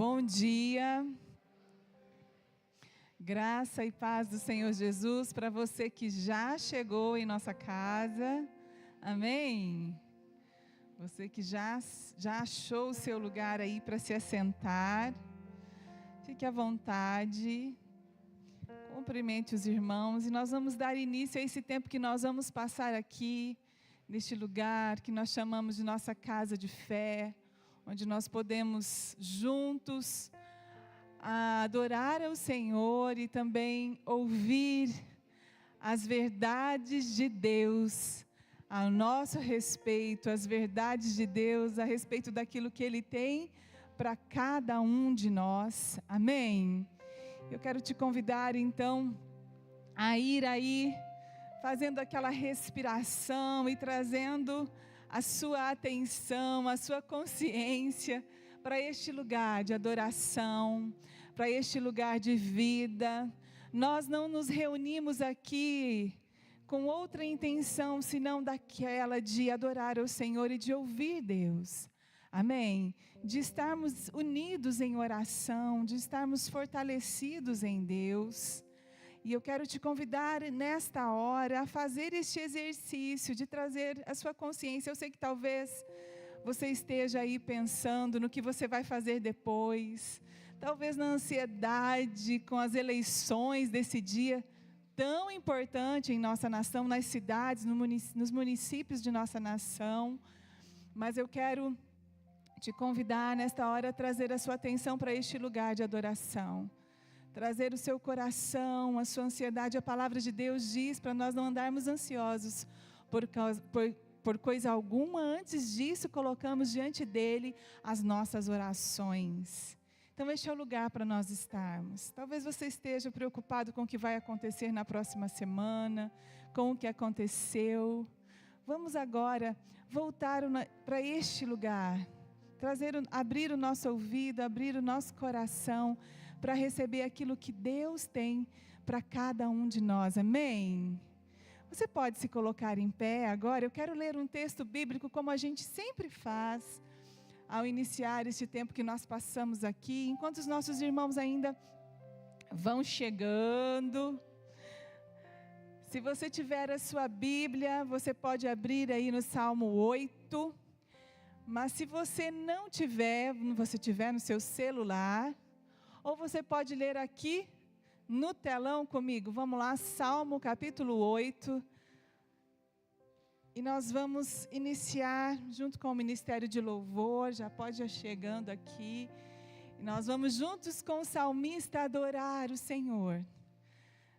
Bom dia, graça e paz do Senhor Jesus para você que já chegou em nossa casa, amém? Você que já achou o seu lugar aí para se assentar, fique à vontade, cumprimente os irmãos e nós vamos dar início a esse tempo que nós vamos passar aqui, neste lugar que nós chamamos de nossa casa de fé, onde nós podemos juntos adorar ao Senhor e também ouvir as verdades de Deus a nosso respeito, as verdades de Deus a respeito daquilo que Ele tem para cada um de nós, amém? Eu quero te convidar então a ir aí, fazendo aquela respiração e trazendo a sua atenção, a sua consciência para este lugar de adoração, para este lugar de vida. Nós não nos reunimos aqui com outra intenção, senão daquela de adorar ao Senhor e de ouvir Deus. Amém? De estarmos unidos em oração, de estarmos fortalecidos em Deus. E eu quero te convidar nesta hora a fazer este exercício de trazer a sua consciência. Eu sei que talvez você esteja aí pensando no que você vai fazer depois. Talvez na ansiedade com as eleições desse dia tão importante em nossa nação, nas cidades, nos municípios de nossa nação. Mas eu quero te convidar nesta hora a trazer a sua atenção para este lugar de adoração. Trazer o seu coração, a sua ansiedade. A palavra de Deus diz para nós não andarmos ansiosos por coisa alguma. Antes disso, colocamos diante dele as nossas orações. Então este é o lugar para nós estarmos. Talvez você esteja preocupado com o que vai acontecer na próxima semana, com o que aconteceu. Vamos agora voltar para este lugar. Abrir o nosso ouvido, abrir o nosso coração para receber aquilo que Deus tem para cada um de nós, amém? Você pode se colocar em pé agora. Eu quero ler um texto bíblico como a gente sempre faz ao iniciar este tempo que nós passamos aqui, enquanto os nossos irmãos ainda vão chegando. Se você tiver a sua Bíblia, você pode abrir aí no Salmo 8. Mas se você não tiver, você tiver no seu celular, ou você pode ler aqui no telão comigo. Vamos lá, Salmo capítulo 8. E nós vamos iniciar junto com o Ministério de Louvor, já pode ir chegando aqui. E nós vamos juntos com o salmista adorar o Senhor.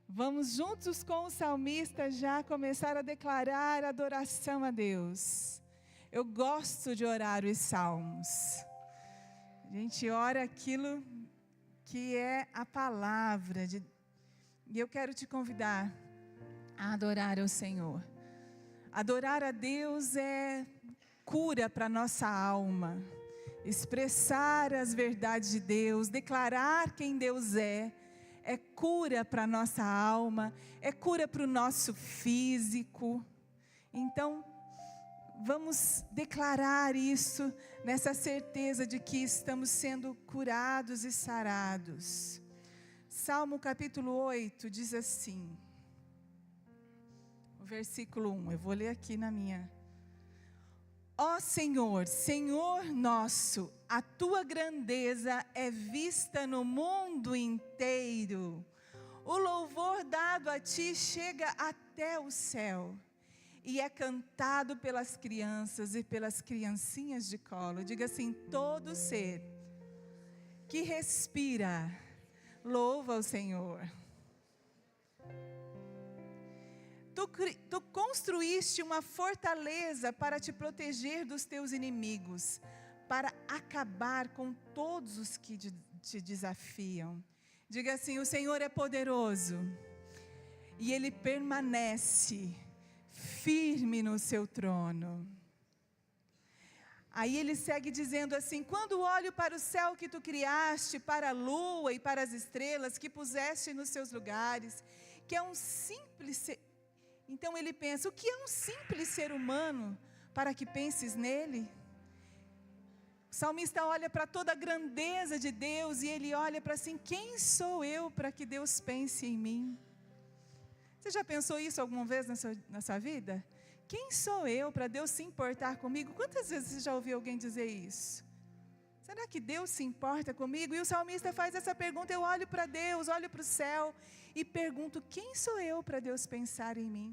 Vamos juntos com o salmista já começar a declarar adoração a Deus. Eu gosto de orar os salmos. A gente ora aquilo que é a palavra. E eu quero te convidar a adorar ao Senhor. Adorar a Deus é cura para a nossa alma. Expressar as verdades de Deus, declarar quem Deus é cura para a nossa alma, é cura para o nosso físico. Então, vamos declarar isso, nessa certeza de que estamos sendo curados e sarados. Salmo capítulo 8 diz assim, o versículo 1, eu vou ler aqui na minha. Ó Senhor, Senhor nosso, a tua grandeza é vista no mundo inteiro. O louvor dado a ti chega até o céu. E é cantado pelas crianças e pelas criancinhas de colo. Diga assim, todo ser que respira, louva o Senhor. Tu construíste uma fortaleza para te proteger dos teus inimigos, para acabar com todos os que te desafiam. Diga assim, o Senhor é poderoso e Ele permanece firme no seu trono. Aí ele segue dizendo assim, quando olho para o céu que tu criaste, para a lua e para as estrelas que puseste nos seus lugares, que é um simples... Então ele pensa, o que é um simples ser humano para que penses nele? salmista olha para toda a grandeza de Deus e ele olha para assim, quem sou eu para que Deus pense em mim? Você já pensou isso alguma vez na sua vida? Quem sou eu para Deus se importar comigo? Quantas vezes você já ouviu alguém dizer isso? Será que Deus se importa comigo? E o salmista faz essa pergunta, eu olho para Deus, olho para o céu e pergunto, quem sou eu para Deus pensar em mim?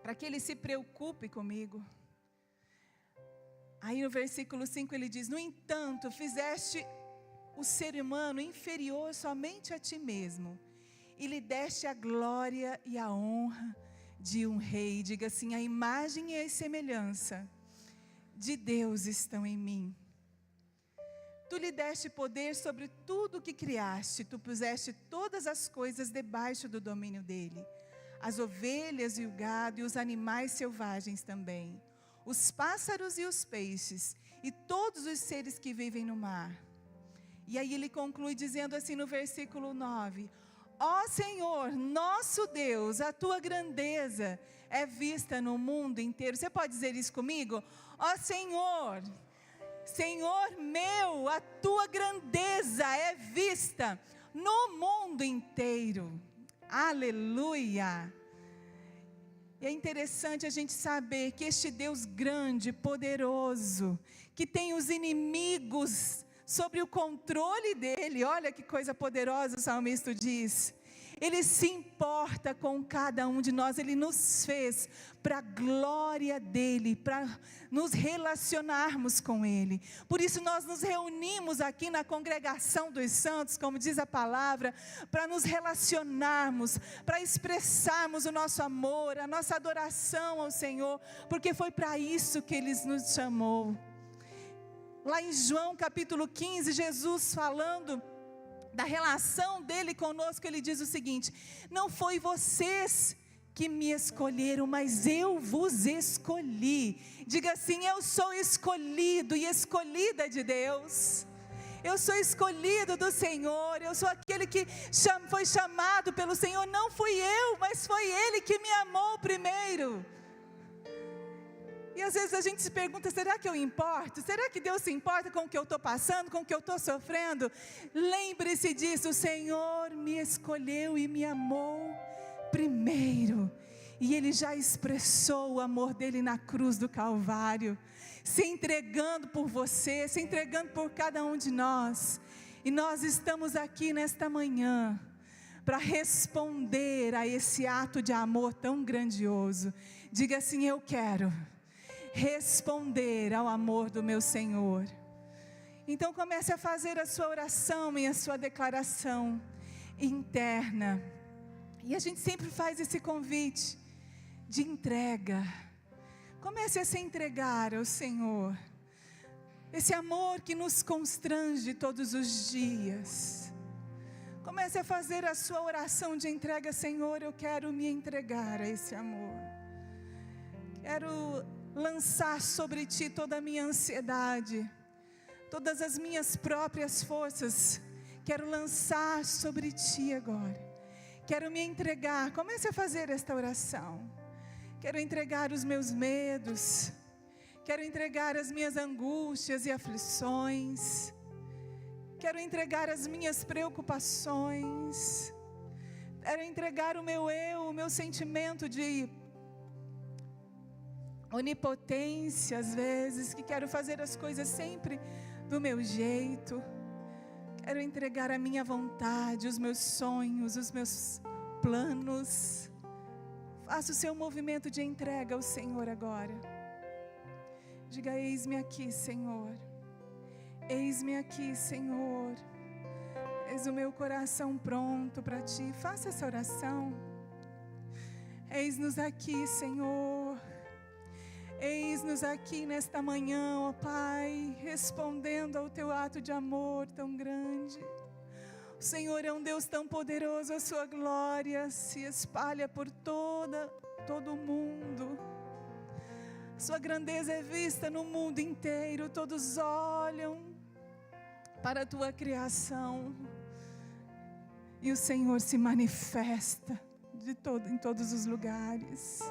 Para que Ele se preocupe comigo. Aí no versículo 5 ele diz, no entanto, fizeste o ser humano inferior somente a ti mesmo, e lhe deste a glória e a honra de um rei. Diga assim, a imagem e a semelhança de Deus estão em mim. Tu lhe deste poder sobre tudo o que criaste, tu puseste todas as coisas debaixo do domínio dele, as ovelhas e o gado e os animais selvagens também, os pássaros e os peixes, e todos os seres que vivem no mar. E aí ele conclui dizendo assim no versículo 9, ó Senhor, nosso Deus, a tua grandeza é vista no mundo inteiro. Você pode dizer isso comigo? Ó Senhor, Senhor meu, a tua grandeza é vista no mundo inteiro. Aleluia! E é interessante a gente saber que este Deus grande, poderoso, que tem os inimigos sobre o controle dele, olha que coisa poderosa o salmista diz. Ele se importa com cada um de nós, Ele nos fez para a glória dEle, para nos relacionarmos com Ele. Por isso nós nos reunimos aqui na congregação dos santos, como diz a palavra, para nos relacionarmos, para expressarmos o nosso amor, a nossa adoração ao Senhor, porque foi para isso que Ele nos chamou. Lá em João capítulo 15, Jesus falando da relação dele conosco, ele diz o seguinte, não foi vocês que me escolheram, mas eu vos escolhi. Diga assim, eu sou escolhido e escolhida de Deus. Eu sou escolhido do Senhor, eu sou aquele que foi chamado pelo Senhor, não fui eu, mas foi Ele que me amou primeiro. E às vezes a gente se pergunta, será que eu importo? Será que Deus se importa com o que eu estou passando, com o que eu estou sofrendo? Lembre-se disso, o Senhor me escolheu e me amou primeiro. E Ele já expressou o amor dEle na cruz do Calvário, se entregando por você, se entregando por cada um de nós. E nós estamos aqui nesta manhã para responder a esse ato de amor tão grandioso. Diga assim, eu quero responder ao amor do meu Senhor. Então comece a fazer a sua oração e a sua declaração interna. E a gente sempre faz esse convite de entrega. Comece a se entregar ao Senhor. Esse amor que nos constrange todos os dias. Comece a fazer a sua oração de entrega. Senhor, eu quero me entregar a esse amor. Quero lançar sobre Ti toda a minha ansiedade, todas as minhas próprias forças, quero lançar sobre Ti agora, quero me entregar. Comece a fazer esta oração. Quero entregar os meus medos, quero entregar as minhas angústias e aflições, quero entregar as minhas preocupações, quero entregar o meu eu, o meu sentimento de onipotência, às vezes, que quero fazer as coisas sempre do meu jeito. Quero entregar a minha vontade, os meus sonhos, os meus planos. Faça o seu movimento de entrega ao Senhor agora. Diga, eis-me aqui, Senhor. Eis-me aqui, Senhor. Eis o meu coração pronto para Ti. Faça essa oração. Eis-nos aqui, Senhor. Eis-nos aqui nesta manhã, ó Pai, respondendo ao Teu ato de amor tão grande. O Senhor é um Deus tão poderoso, a Sua glória se espalha por todo o mundo. Sua grandeza é vista no mundo inteiro, todos olham para a Tua criação. E o Senhor se manifesta em todos os lugares.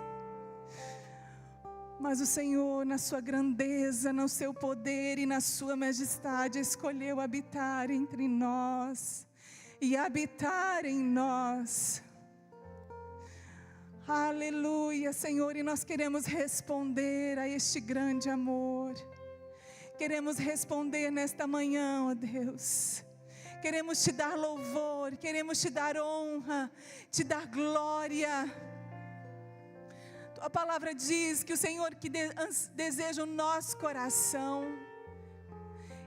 Mas o Senhor, na sua grandeza, no seu poder e na sua majestade, escolheu habitar entre nós e habitar em nós. Aleluia, Senhor, e nós queremos responder a este grande amor. Queremos responder nesta manhã, ó Deus. Queremos te dar louvor, queremos te dar honra, te dar glória. A palavra diz que o Senhor que deseja o nosso coração.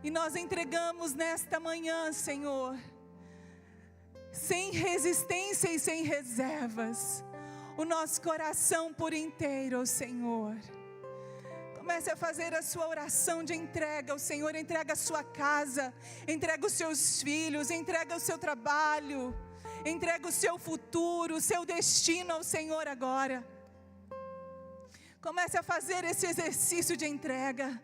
E nós entregamos nesta manhã, Senhor, sem resistência e sem reservas, o nosso coração por inteiro, Senhor. Comece a fazer a sua oração de entrega ao Senhor. Entrega a sua casa, entrega os seus filhos, entrega o seu trabalho, entrega o seu futuro, o seu destino ao Senhor agora. Comece a fazer esse exercício de entrega.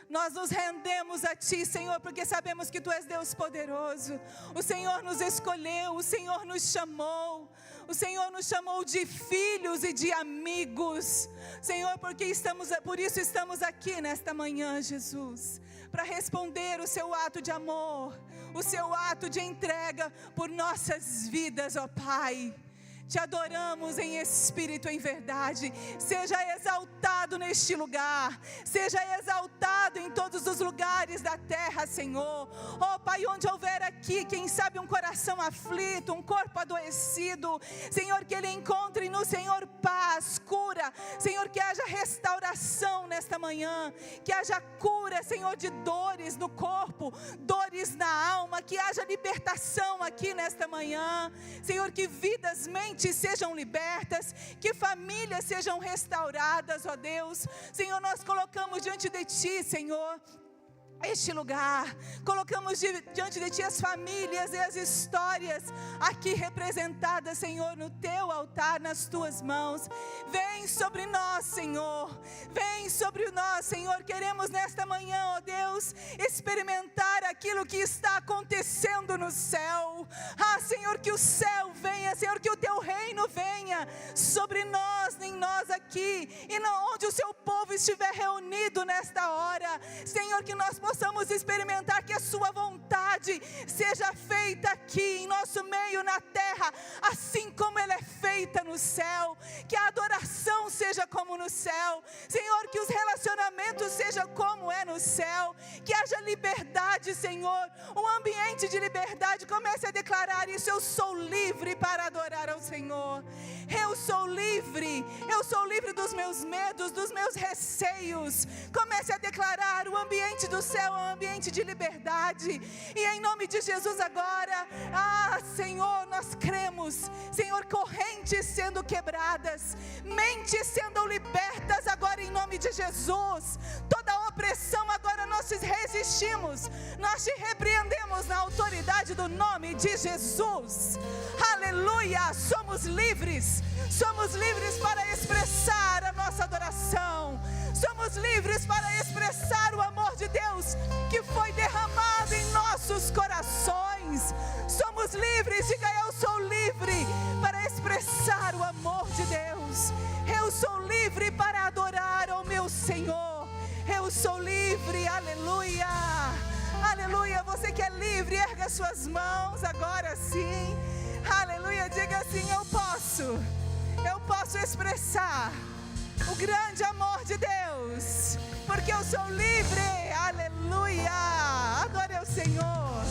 Nós nos rendemos a Ti, Senhor, porque sabemos que Tu és Deus poderoso. O Senhor nos escolheu, o Senhor nos chamou. O Senhor nos chamou de filhos e de amigos. Senhor, por isso estamos aqui nesta manhã, Jesus, para responder o Seu ato de amor, o Seu ato de entrega por nossas vidas, ó Pai. Te adoramos em espírito e em verdade. Seja exaltado neste lugar. Seja exaltado em todos os lugares da terra, Senhor. Oh Pai, onde houver aqui, quem sabe um coração aflito, um corpo adoecido, Senhor, que ele encontre no Senhor paz, cura. Senhor, que haja restauração nesta manhã. Que haja cura, Senhor, de dores no corpo, dores na alma. Que haja libertação aqui nesta manhã. Senhor, que vidas, mentes sejam libertas, que famílias sejam restauradas, ó Deus. Senhor, nós colocamos diante de Ti, Senhor, este lugar, colocamos diante de Ti as famílias e as histórias aqui representadas, Senhor, no Teu altar, nas Tuas mãos. Vem sobre nós, Senhor, vem sobre nós, Senhor. Queremos nesta manhã, ó Deus, experimentar aquilo que está acontecendo no céu. Ah, Senhor, que o céu venha, Senhor, que o Teu reino venha sobre nós, em nós aqui, e onde o Seu povo estiver reunido nesta hora, Senhor, que nós possamos experimentar que a Sua vontade seja feita aqui em nosso meio na terra, assim como ela é feita no céu. Que a adoração seja como no céu, Senhor, que os relacionamentos sejam como é no céu. Que haja liberdade, Senhor, um ambiente de liberdade. Comece a declarar isso: eu sou livre para adorar ao Senhor. Eu sou livre dos meus medos, dos meus receios. Comece a declarar: o ambiente do céu é um ambiente de liberdade. E em nome de Jesus agora, Senhor, nós cremos, Senhor, correntes sendo quebradas, mentes sendo libertas agora em nome de Jesus. Toda opressão agora nós resistimos, nós te repreendemos na autoridade do nome de Jesus. Aleluia, somos livres para expressar a nossa adoração. Somos livres para expressar o amor de Deus que foi derramado em nossos corações. Somos livres, diga: eu sou livre para expressar o amor de Deus. Eu sou livre para adorar ao meu Senhor. Eu sou livre, aleluia, aleluia. Você que é livre, erga suas mãos agora sim, aleluia. Diga assim: eu posso expressar o grande amor de Deus, porque eu sou livre, aleluia. Adore ao Senhor.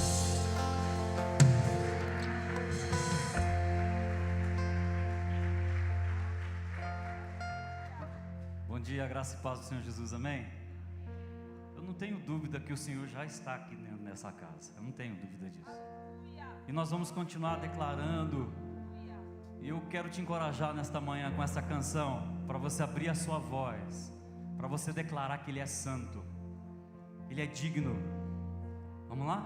Bom dia, graça e paz do Senhor Jesus, amém? Eu não tenho dúvida que o Senhor já está aqui nessa casa, eu não tenho dúvida disso. E nós vamos continuar declarando. E eu quero te encorajar nesta manhã com essa canção, para você abrir a sua voz, para você declarar que Ele é santo, Ele é digno. Vamos lá?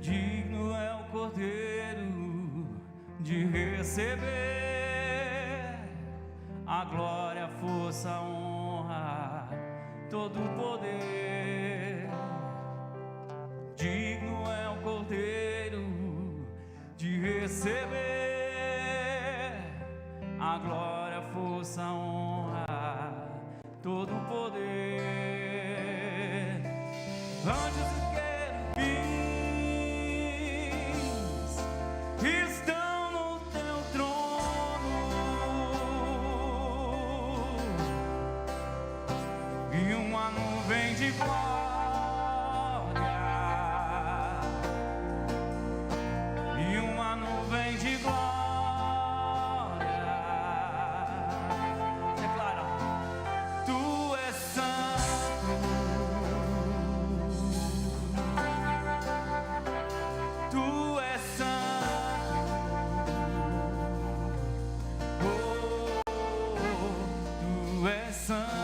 Digno é o Cordeiro de receber a glória, a força, a honra, todo o poder. Digno é o Cordeiro de receber a glória, a força, todo o poder. Anjos e querubins estão no teu trono, e uma nuvem de glória, e uma nuvem de glória. Declara: Tu és santo, Tu és santo, oh, Tu és santo.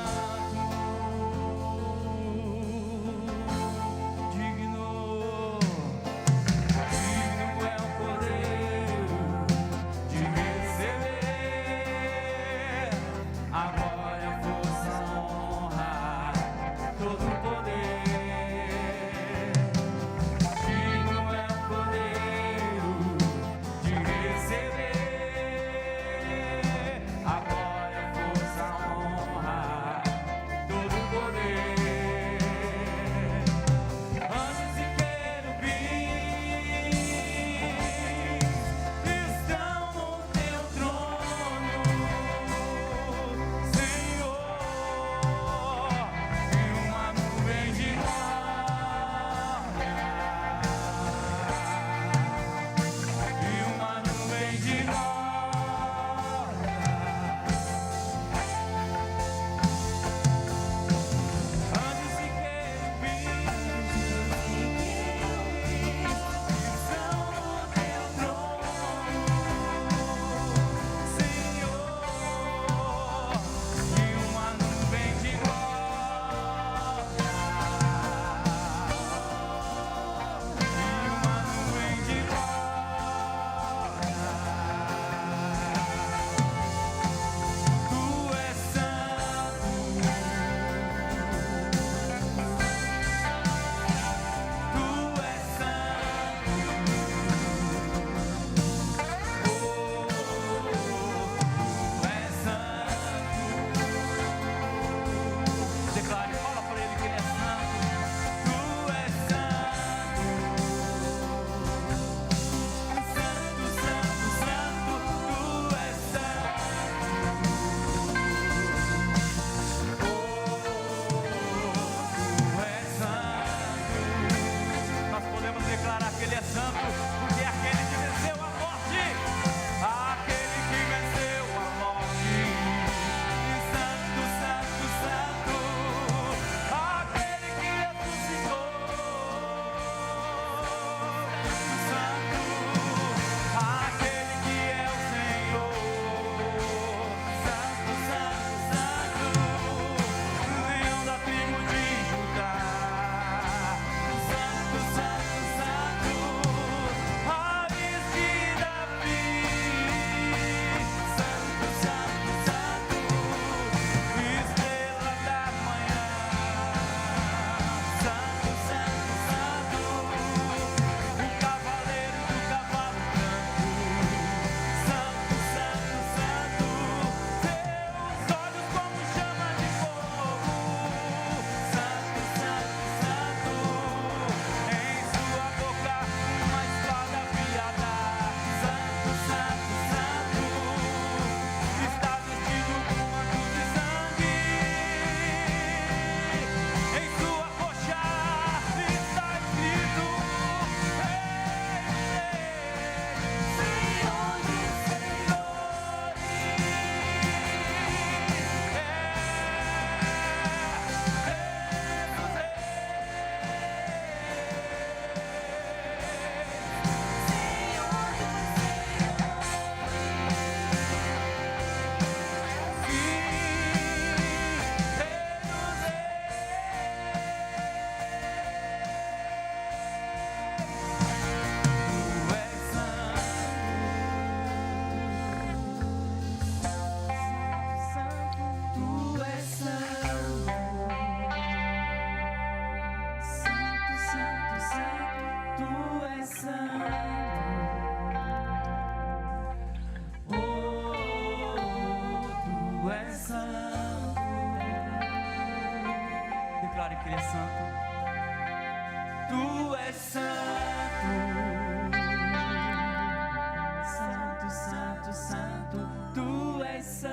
declare que Ele é santo. Tu és santo, santo, santo, santo. Tu és santo.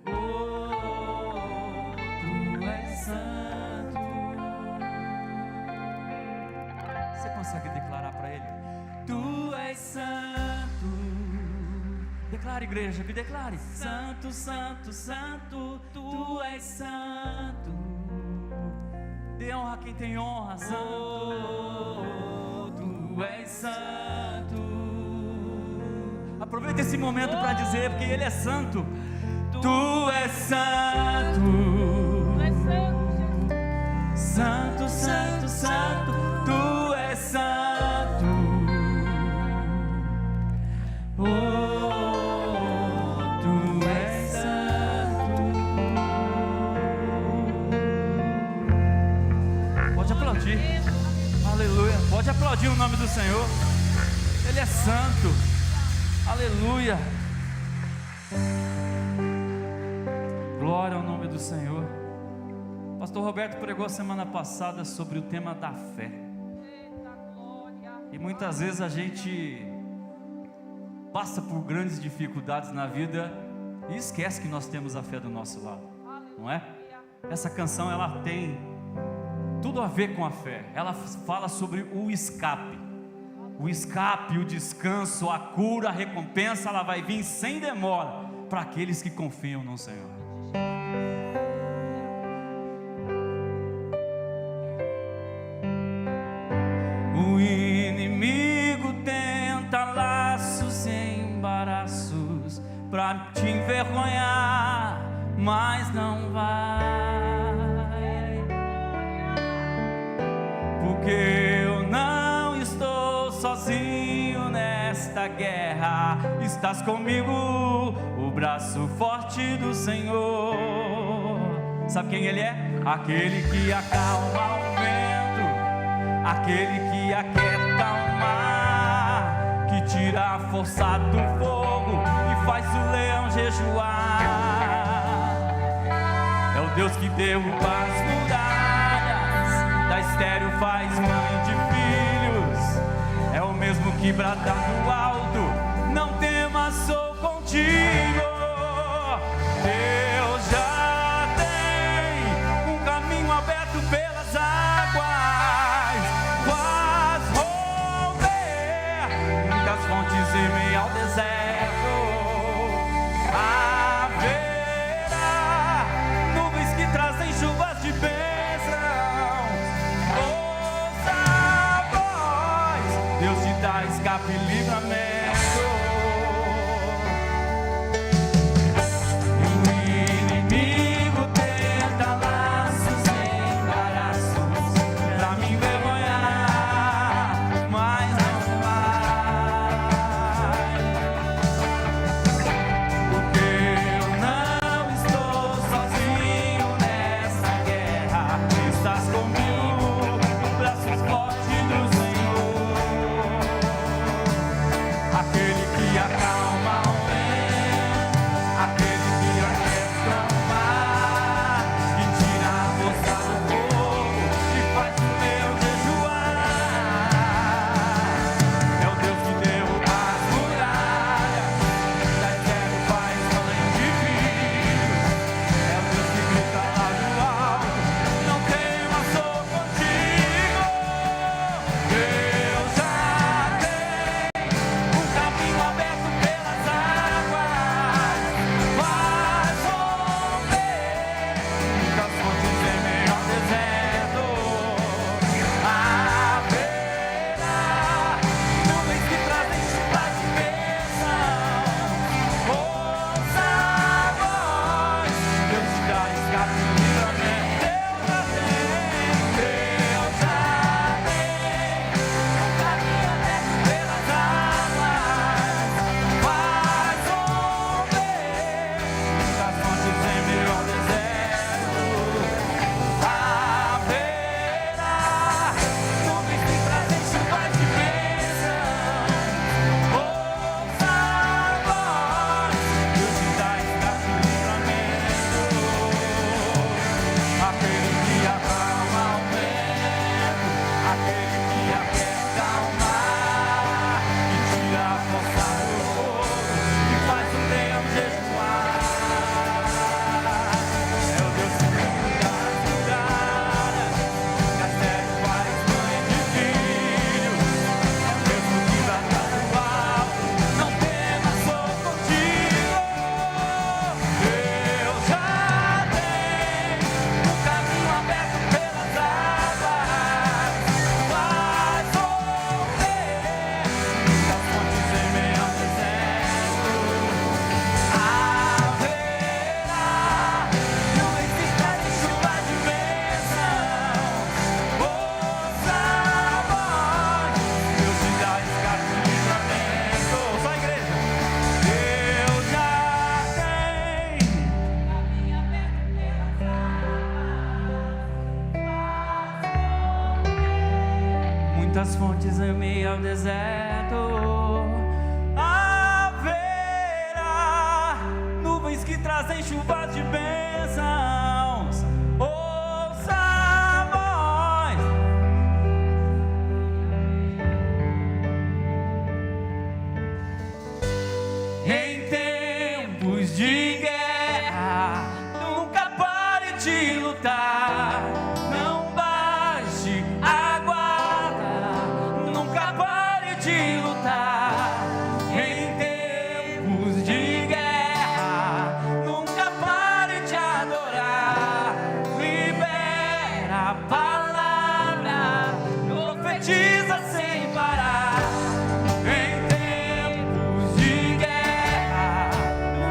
Oh, tu és santo. Você consegue declarar para Ele? Tu és santo. Declare, igreja, que declare. Santo, santo, santo, tu és santo. Dê honra a quem tem honra. Santo, tu és santo. Aproveita esse momento para dizer, porque Ele é santo. Tu és santo. Tu és santo, Jesus. Santo, santo, santo, tu és santo. Oh, tu és santo. Pode aplaudir. Aleluia. Pode aplaudir o nome do Senhor. Ele é santo. Aleluia. Glória ao nome do Senhor. Pastor Roberto pregou semana passada sobre o tema da fé. E muitas vezes a gente passa por grandes dificuldades na vida e esquece que nós temos a fé do nosso lado, não é? Essa canção, ela tem tudo a ver com a fé. Ela fala sobre o escape, o descanso, a cura, a recompensa. Ela vai vir sem demora para aqueles que confiam no Senhor. O inimigo tenta laços e embaraços pra te envergonhar, mas não vai, porque eu não estou sozinho nesta guerra. Estás comigo, o braço forte do Senhor. Sabe quem Ele é? Aquele que acalma o vento, aquele que aquieta o mar, que tira a força do fogo e faz o leão jejuar. É o Deus que derruba as muralhas, da estéril faz mãe de filhos. É o mesmo que brada do alto: não temas, sou contigo. Deus já tem um caminho aberto pelas águas, faz romper muitas fontes em meio ao deserto. Haverá nuvens que trazem chuvas de bênçãos. Ouça a voz, Deus te dá escape e livramento. muitas fontes em meio ao deserto. Haverá nuvens que trazem chuvas de bênçãos. Ouça a voz. Em tempos de guerra, nunca pare de lutar. Não baixe a guarda, nunca pare de lutar. Em tempos de guerra, nunca pare de adorar. Libera a palavra, profetiza sem parar. Em tempos de guerra,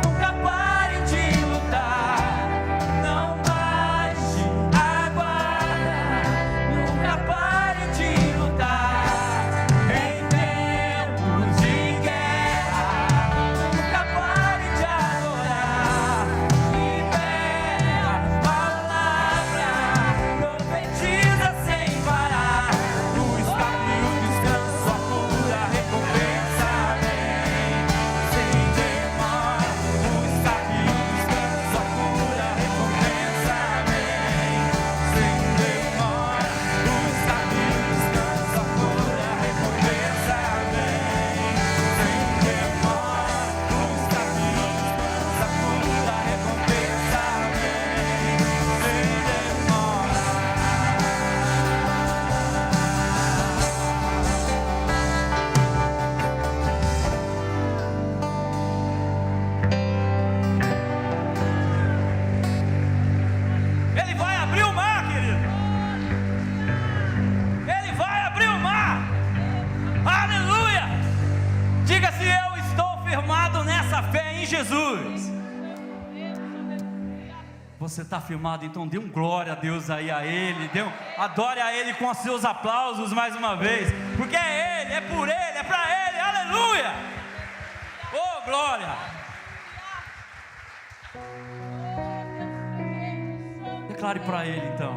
nunca pare de lutar. Não baixe a guarda, nunca pare de lutar. Em tempos de guerra, nunca pare de adorar. Libera a palavra, profetiza sem parar. O escape, o descanso, a cura, a recompensa vem sem demora. O escape, o descanso, a cura, a recompensa vem sem demora. O escape, o descanso, a cura, a recompensa vem sem demora. O escape, o descanso, a cura, a recompensa vem sem demora. Ele vai abrir o mar, querido. Ele vai abrir o mar. Aleluia. Diga se eu estou firmado nessa fé em Jesus. Você está firmado, então dê um glória a Deus aí a Ele, adore a Ele com os seus aplausos mais uma vez, porque é Ele, é por Ele, é para Ele, aleluia! Oh, glória! Declare para Ele então.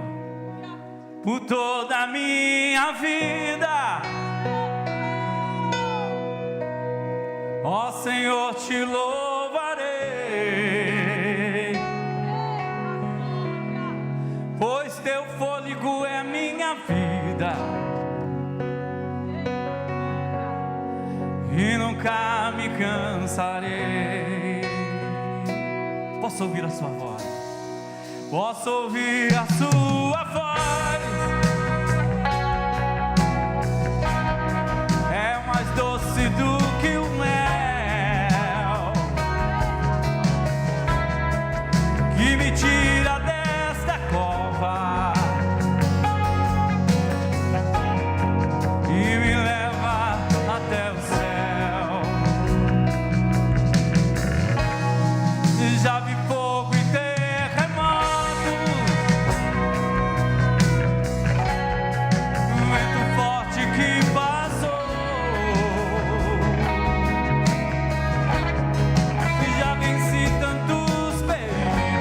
Por toda a minha vida, ó Senhor, te louvarei. Pois teu fôlego é minha vida e nunca me cansarei. Posso ouvir a sua voz? Posso ouvir a sua voz? É mais doce do que o mel que me tira desta cova e me leva até o céu. Já vi fogo e terremoto, vento forte que passou. Já venci tantos perigos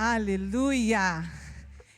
Aleluia!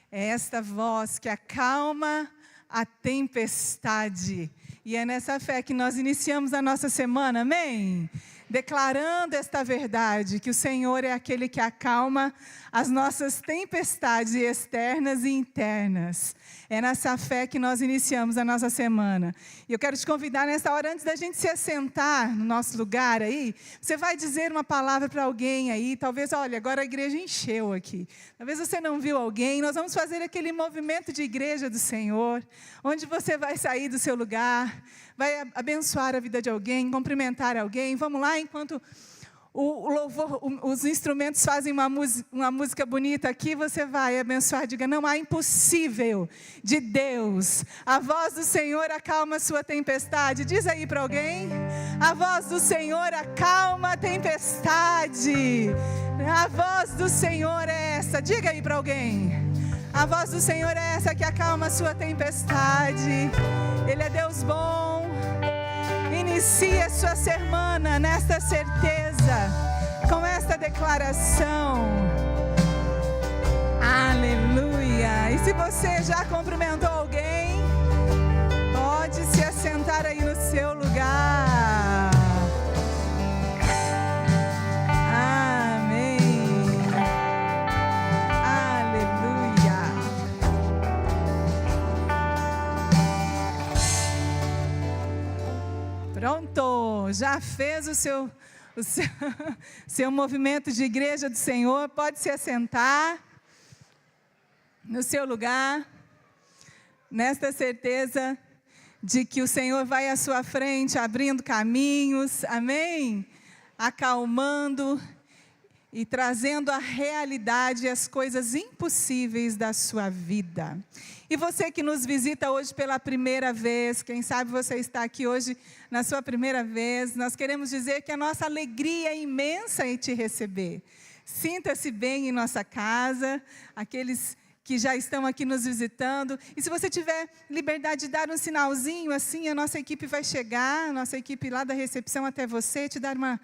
É esta voz que acalma a tempestade. E é nessa fé que nós iniciamos a nossa semana, amém? Declarando esta verdade, que o Senhor é aquele que acalma as nossas tempestades externas e internas. É nessa fé que nós iniciamos a nossa semana. E eu quero te convidar nessa hora, antes da gente se assentar no nosso lugar aí, você vai dizer uma palavra para alguém aí, talvez, olha, agora a igreja encheu aqui. Talvez você não viu alguém, nós vamos fazer aquele movimento de igreja do Senhor, onde você vai sair do seu lugar, vai abençoar a vida de alguém, cumprimentar alguém. Vamos lá, enquanto o louvor, os instrumentos fazem uma música bonita aqui, você vai abençoar, diga, não há impossível de Deus. A voz do Senhor acalma a sua tempestade. Diz aí para alguém, a voz do Senhor acalma a tempestade. A voz do Senhor é essa, diga aí para alguém. A voz do Senhor é essa que acalma a sua tempestade. Ele é Deus bom. Inicie a sua semana nesta certeza, com esta declaração. Aleluia! E se você já cumprimentou alguém, pode se assentar aí no seu lugar. Amém. Aleluia. Pronto, já fez o seu movimento de igreja do Senhor, pode se assentar no seu lugar, nesta certeza de que o Senhor vai à sua frente, abrindo caminhos, amém? Acalmando e trazendo à realidade as coisas impossíveis da sua vida. E você que nos visita hoje pela primeira vez, quem sabe você está aqui hoje na sua primeira vez, nós queremos dizer que a nossa alegria é imensa em te receber. Sinta-se bem em nossa casa, aqueles que já estão aqui nos visitando. E se você tiver liberdade de dar um sinalzinho, assim, a nossa equipe vai chegar, a nossa equipe lá da recepção até você, te dar uma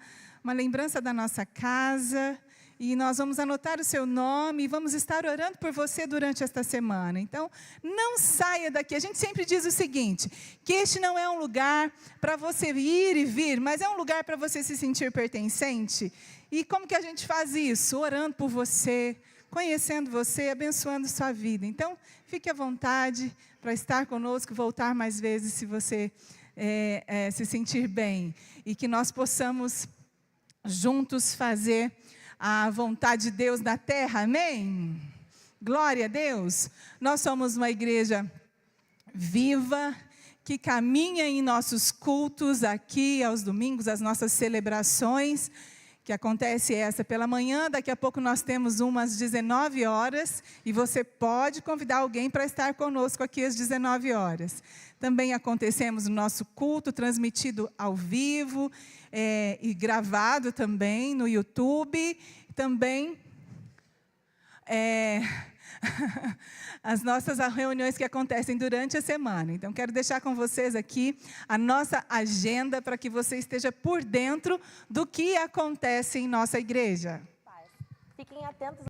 lembrança da nossa casa. E nós vamos anotar o seu nome e vamos estar orando por você durante esta semana. Então, não saia daqui. A gente sempre diz o seguinte, que este não é um lugar para você ir e vir, mas é um lugar para você se sentir pertencente. E como que a gente faz isso? Orando por você, conhecendo você, abençoando sua vida. Então, fique à vontade para estar conosco, voltar mais vezes se você se sentir bem. E que nós possamos juntos fazer a vontade de Deus na terra, amém? Glória a Deus. Nós somos uma igreja viva, que caminha em nossos cultos aqui aos domingos, as nossas celebrações, que acontece essa pela manhã, daqui a pouco nós temos umas 19 horas, e você pode convidar alguém para estar conosco aqui às 19 horas. Também acontecemos o nosso culto, transmitido ao vivo, e gravado também no YouTube, também as nossas reuniões que acontecem durante a semana. Então, quero deixar com vocês aqui a nossa agenda para que você esteja por dentro do que acontece em nossa igreja. Fiquem atentos.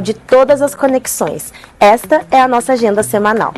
De todas as conexões. Esta é a nossa agenda semanal.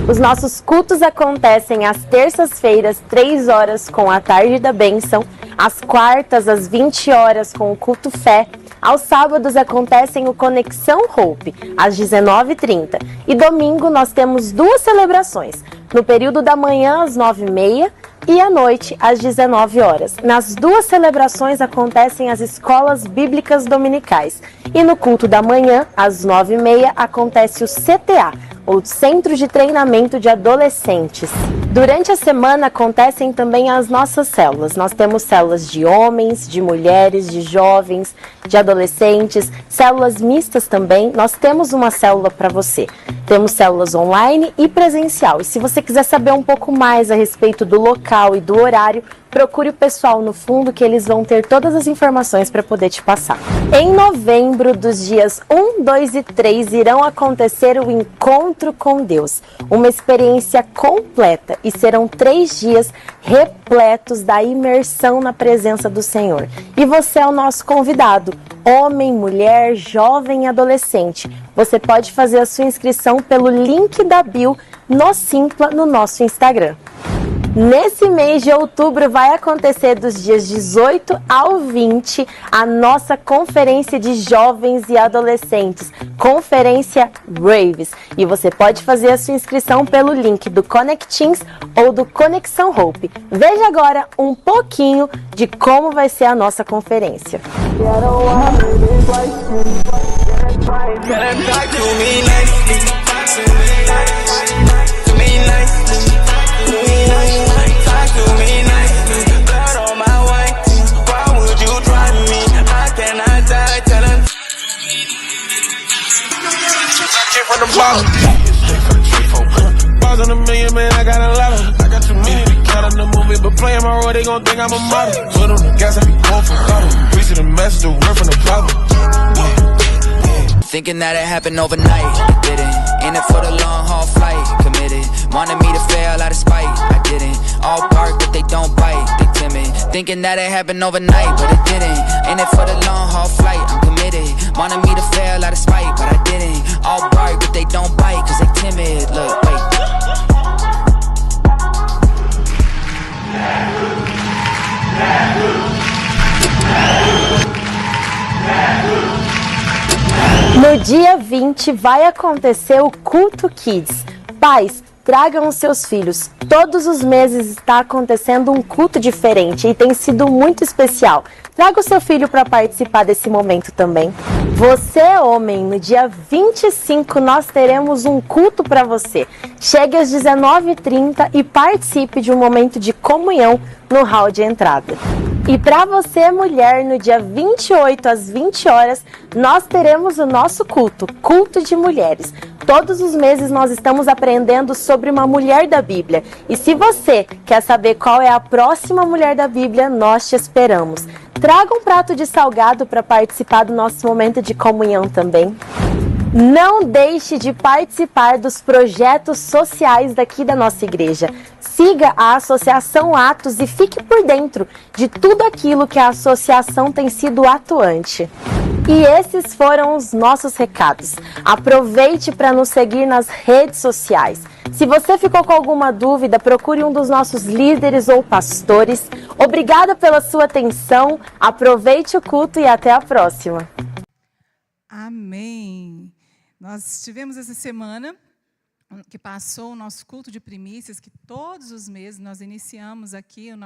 Os nossos cultos acontecem às terças-feiras, 3 horas, com a Tarde da Bênção, às quartas, às 20 horas, com o Culto Fé. Aos sábados acontecem o Conexão Hope, às 19h30. E domingo nós temos 2 celebrações, no período da manhã, às 9h30, e à noite, às 19 horas. Nas 2 celebrações acontecem as escolas bíblicas dominicais. E no culto da manhã, às 9h30, acontece o CTA, o Centro de Treinamento de Adolescentes. Durante a semana acontecem também as nossas células. Nós temos células de homens, de mulheres, de jovens, de adolescentes, células mistas também. Nós temos uma célula para você. Temos células online e presencial. E se você quiser saber um pouco mais a respeito do local e do horário, procure o pessoal no fundo que eles vão ter todas as informações para poder te passar. Em novembro, dos dias 1, 2 e 3, irão acontecer o Encontro com Deus, uma experiência completa, e serão 3 dias repletos da imersão na presença do Senhor. E você é o nosso convidado, homem, mulher, jovem e adolescente. Você pode fazer a sua inscrição pelo link da bio no Simpla no nosso Instagram. Nesse mês de outubro vai acontecer dos dias 18 ao 20 a nossa conferência de jovens e adolescentes, Conferência Raves. E você pode fazer a sua inscrição pelo link do Conectins ou do Conexão Hope. Veja agora um pouquinho de como vai ser a nossa conferência. Balls on a million, man, I got a lot of them. I got too many to count in the movie, but playing my role, they gon' think I'm a model. Put on the gas, I be going for color. Preaching the message, the word from the prophet. Thinking that it happened overnight, it didn't. In it for the long haul flight, committed. Wanted me to fail out of spite, I didn't. All bark, but they don't bite, they timid. Thinking that it happened overnight, but it didn't. In it for the long haul flight, I'm committed. Wanted me to fail out of spite, but I didn't. All bark, but they don't bite, cause they timid. Look, wait. No dia 20 vai acontecer o Culto Kids. Pais, tragam os seus filhos. Todos os meses está acontecendo um culto diferente e tem sido muito especial. Traga o seu filho para participar desse momento também. Você, homem, no dia 25 nós teremos um culto para você. Chegue às 19h30 e participe de um momento de comunhão no hall de entrada. E para você, mulher, no dia 28 às 20 horas, nós teremos o nosso culto de mulheres. Todos os meses nós estamos aprendendo sobre uma mulher da Bíblia. E se você quer saber qual é a próxima mulher da Bíblia, nós te esperamos. Traga um prato de salgado para participar do nosso momento de comunhão também. Não deixe de participar dos projetos sociais daqui da nossa igreja. Siga a Associação Atos e fique por dentro de tudo aquilo que a associação tem sido atuante. E esses foram os nossos recados. Aproveite para nos seguir nas redes sociais. Se você ficou com alguma dúvida, procure um dos nossos líderes ou pastores. Obrigada pela sua atenção. Aproveite o culto e até a próxima. Amém. Nós tivemos essa semana que passou o nosso culto de primícias, que todos os meses nós iniciamos aqui o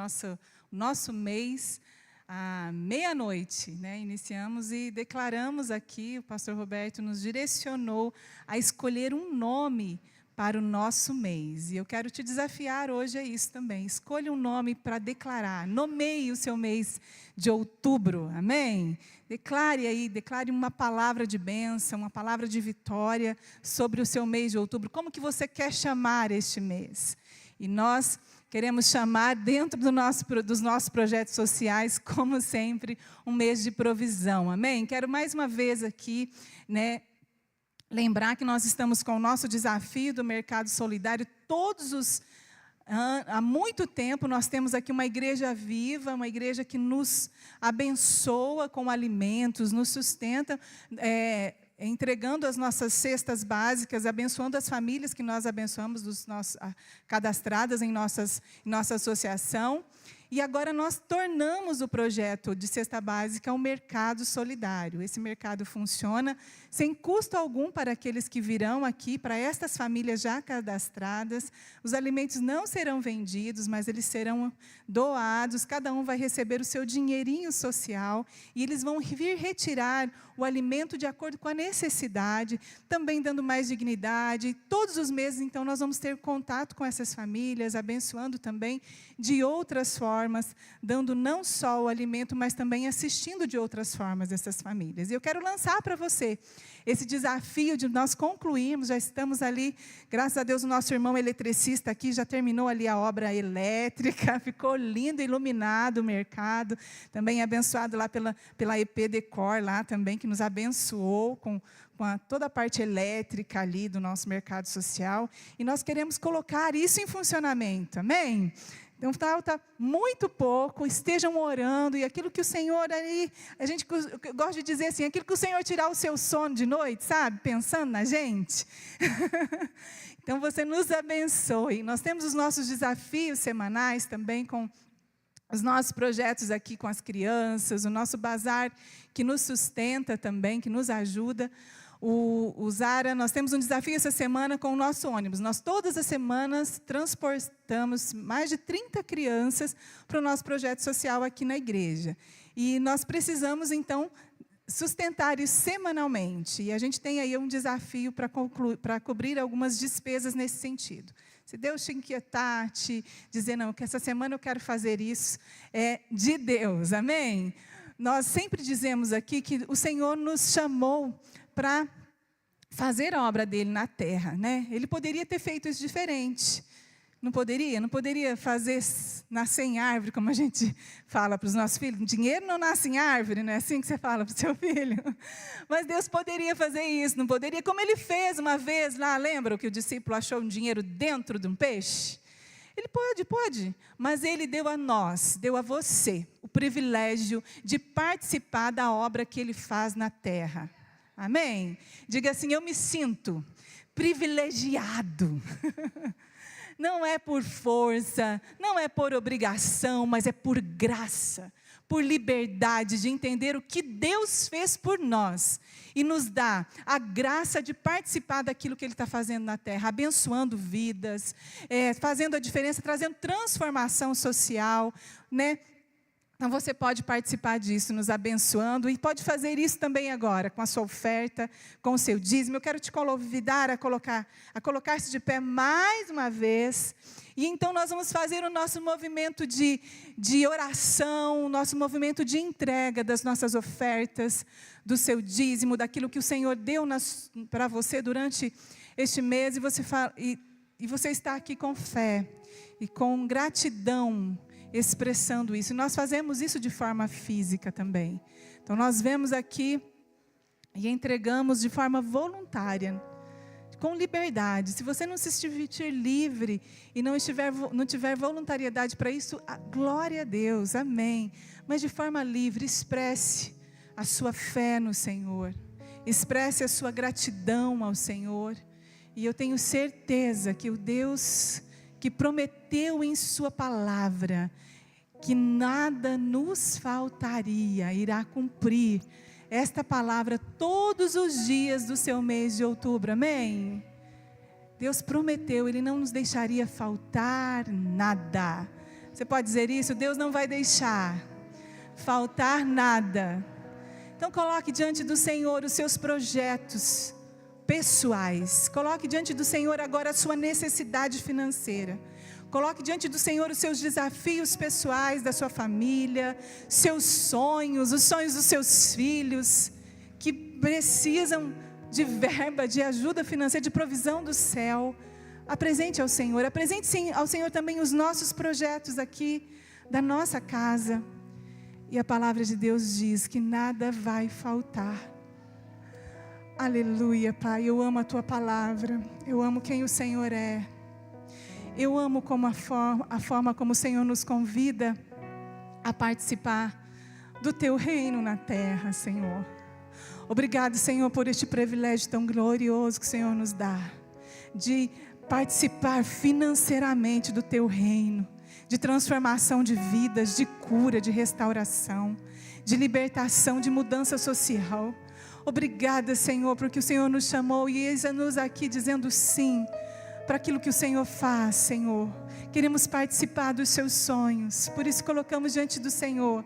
nosso mês à meia-noite, né? Iniciamos e declaramos aqui, o pastor Roberto nos direcionou a escolher um nome para o nosso mês. E eu quero te desafiar hoje a isso também. Escolha um nome para declarar. Nomeie o seu mês de outubro. Amém? Declare uma palavra de bênção, uma palavra de vitória sobre o seu mês de outubro. Como que você quer chamar este mês? E nós queremos chamar, dentro dos nossos projetos sociais, como sempre, um mês de provisão. Amém? Quero mais uma vez aqui, né, lembrar que nós estamos com o nosso desafio do mercado solidário. Há muito tempo nós temos aqui uma igreja viva, uma igreja que nos abençoa com alimentos, nos sustenta, entregando as nossas cestas básicas, abençoando as famílias que nós abençoamos, cadastradas em nossa associação. E agora nós tornamos o projeto de cesta básica um mercado solidário. Esse mercado funciona sem custo algum para aqueles que virão aqui, para estas famílias já cadastradas. Os alimentos não serão vendidos, mas eles serão doados. Cada um vai receber o seu dinheirinho social e eles vão vir retirar o alimento de acordo com a necessidade, também dando mais dignidade. Todos os meses, então, nós vamos ter contato com essas famílias, abençoando também de outras formas. formas, dando não só o alimento, mas também assistindo de outras formas essas famílias. E eu quero lançar para você esse desafio de nós concluirmos, já estamos ali, graças a Deus o nosso irmão eletricista aqui já terminou ali a obra elétrica, ficou lindo, iluminado o mercado, também abençoado lá pela EP Decor lá também, que nos abençoou com toda a parte elétrica ali do nosso mercado social, e nós queremos colocar isso em funcionamento, amém? Então, falta muito pouco, estejam orando, e aquilo que o Senhor ali, a gente gosta de dizer assim, aquilo que o Senhor tirar o seu sono de noite, sabe, pensando na gente. Então, você nos abençoe. Nós temos os nossos desafios semanais também, com os nossos projetos aqui com as crianças, o nosso bazar que nos sustenta também, que nos ajuda. O Zara, nós temos um desafio essa semana com o nosso ônibus. Nós todas as semanas transportamos mais de 30 crianças para o nosso projeto social aqui na igreja. E nós precisamos, então, sustentar isso semanalmente. E a gente tem aí um desafio para cobrir algumas despesas nesse sentido. Se Deus te inquietar, te dizer, não, que essa semana eu quero fazer isso, é de Deus, amém? Nós sempre dizemos aqui que o Senhor nos chamou para fazer a obra dele na terra, né? Ele poderia ter feito isso diferente. Não poderia? Não poderia fazer nascer em árvore, como a gente fala para os nossos filhos. Dinheiro não nasce em árvore, não é assim que você fala para o seu filho? Mas Deus poderia fazer isso, não poderia? Como ele fez uma vez lá, lembra que o discípulo achou um dinheiro dentro de um peixe? Ele pode, mas Ele deu a nós, deu a você, o privilégio de participar da obra que Ele faz na terra. Amém? Diga assim, eu me sinto privilegiado. Não é por força, não é por obrigação, mas é por graça, por liberdade de entender o que Deus fez por nós e nos dá a graça de participar daquilo que Ele está fazendo na terra, abençoando vidas, fazendo a diferença, trazendo transformação social, né? Então você pode participar disso, nos abençoando, e pode fazer isso também agora, com a sua oferta, com o seu dízimo. Eu quero te convidar a colocar-se de pé mais uma vez, e então nós vamos fazer o nosso movimento de oração, o nosso movimento de entrega das nossas ofertas, do seu dízimo, daquilo que o Senhor deu para você durante este mês, e você está aqui com fé, e com gratidão, expressando isso. Nós fazemos isso de forma física também. Então nós vemos aqui e entregamos de forma voluntária, com liberdade. Se você não se sentir livre e não tiver voluntariedade para isso, glória a Deus, amém. Mas de forma livre, expresse a sua fé no Senhor, expresse a sua gratidão ao Senhor. E eu tenho certeza que o Deus que prometeu em sua palavra que nada nos faltaria, irá cumprir esta palavra todos os dias do seu mês de outubro, amém? Deus prometeu, Ele não nos deixaria faltar nada. Você pode dizer isso? Deus não vai deixar faltar nada. Então coloque diante do Senhor os seus projetos pessoais. Coloque diante do Senhor agora a sua necessidade financeira. Coloque diante do Senhor os seus desafios pessoais, da sua família, seus sonhos, os sonhos dos seus filhos, que precisam de verba, de ajuda financeira, de provisão do céu. Apresente ao Senhor, apresente ao Senhor também os nossos projetos aqui, da nossa casa. E a palavra de Deus diz que nada vai faltar. Aleluia, Pai, eu amo a Tua palavra, eu amo quem o Senhor é. Eu amo a forma como o Senhor nos convida a participar do Teu reino na terra, Senhor. Obrigado, Senhor, por este privilégio tão glorioso que o Senhor nos dá, de participar financeiramente do Teu reino, de transformação de vidas, de cura, de restauração, de libertação, de mudança social. Obrigada, Senhor, porque o Senhor nos chamou e eis-nos aqui dizendo sim para aquilo que o Senhor faz, Senhor. Queremos participar dos seus sonhos, por isso colocamos diante do Senhor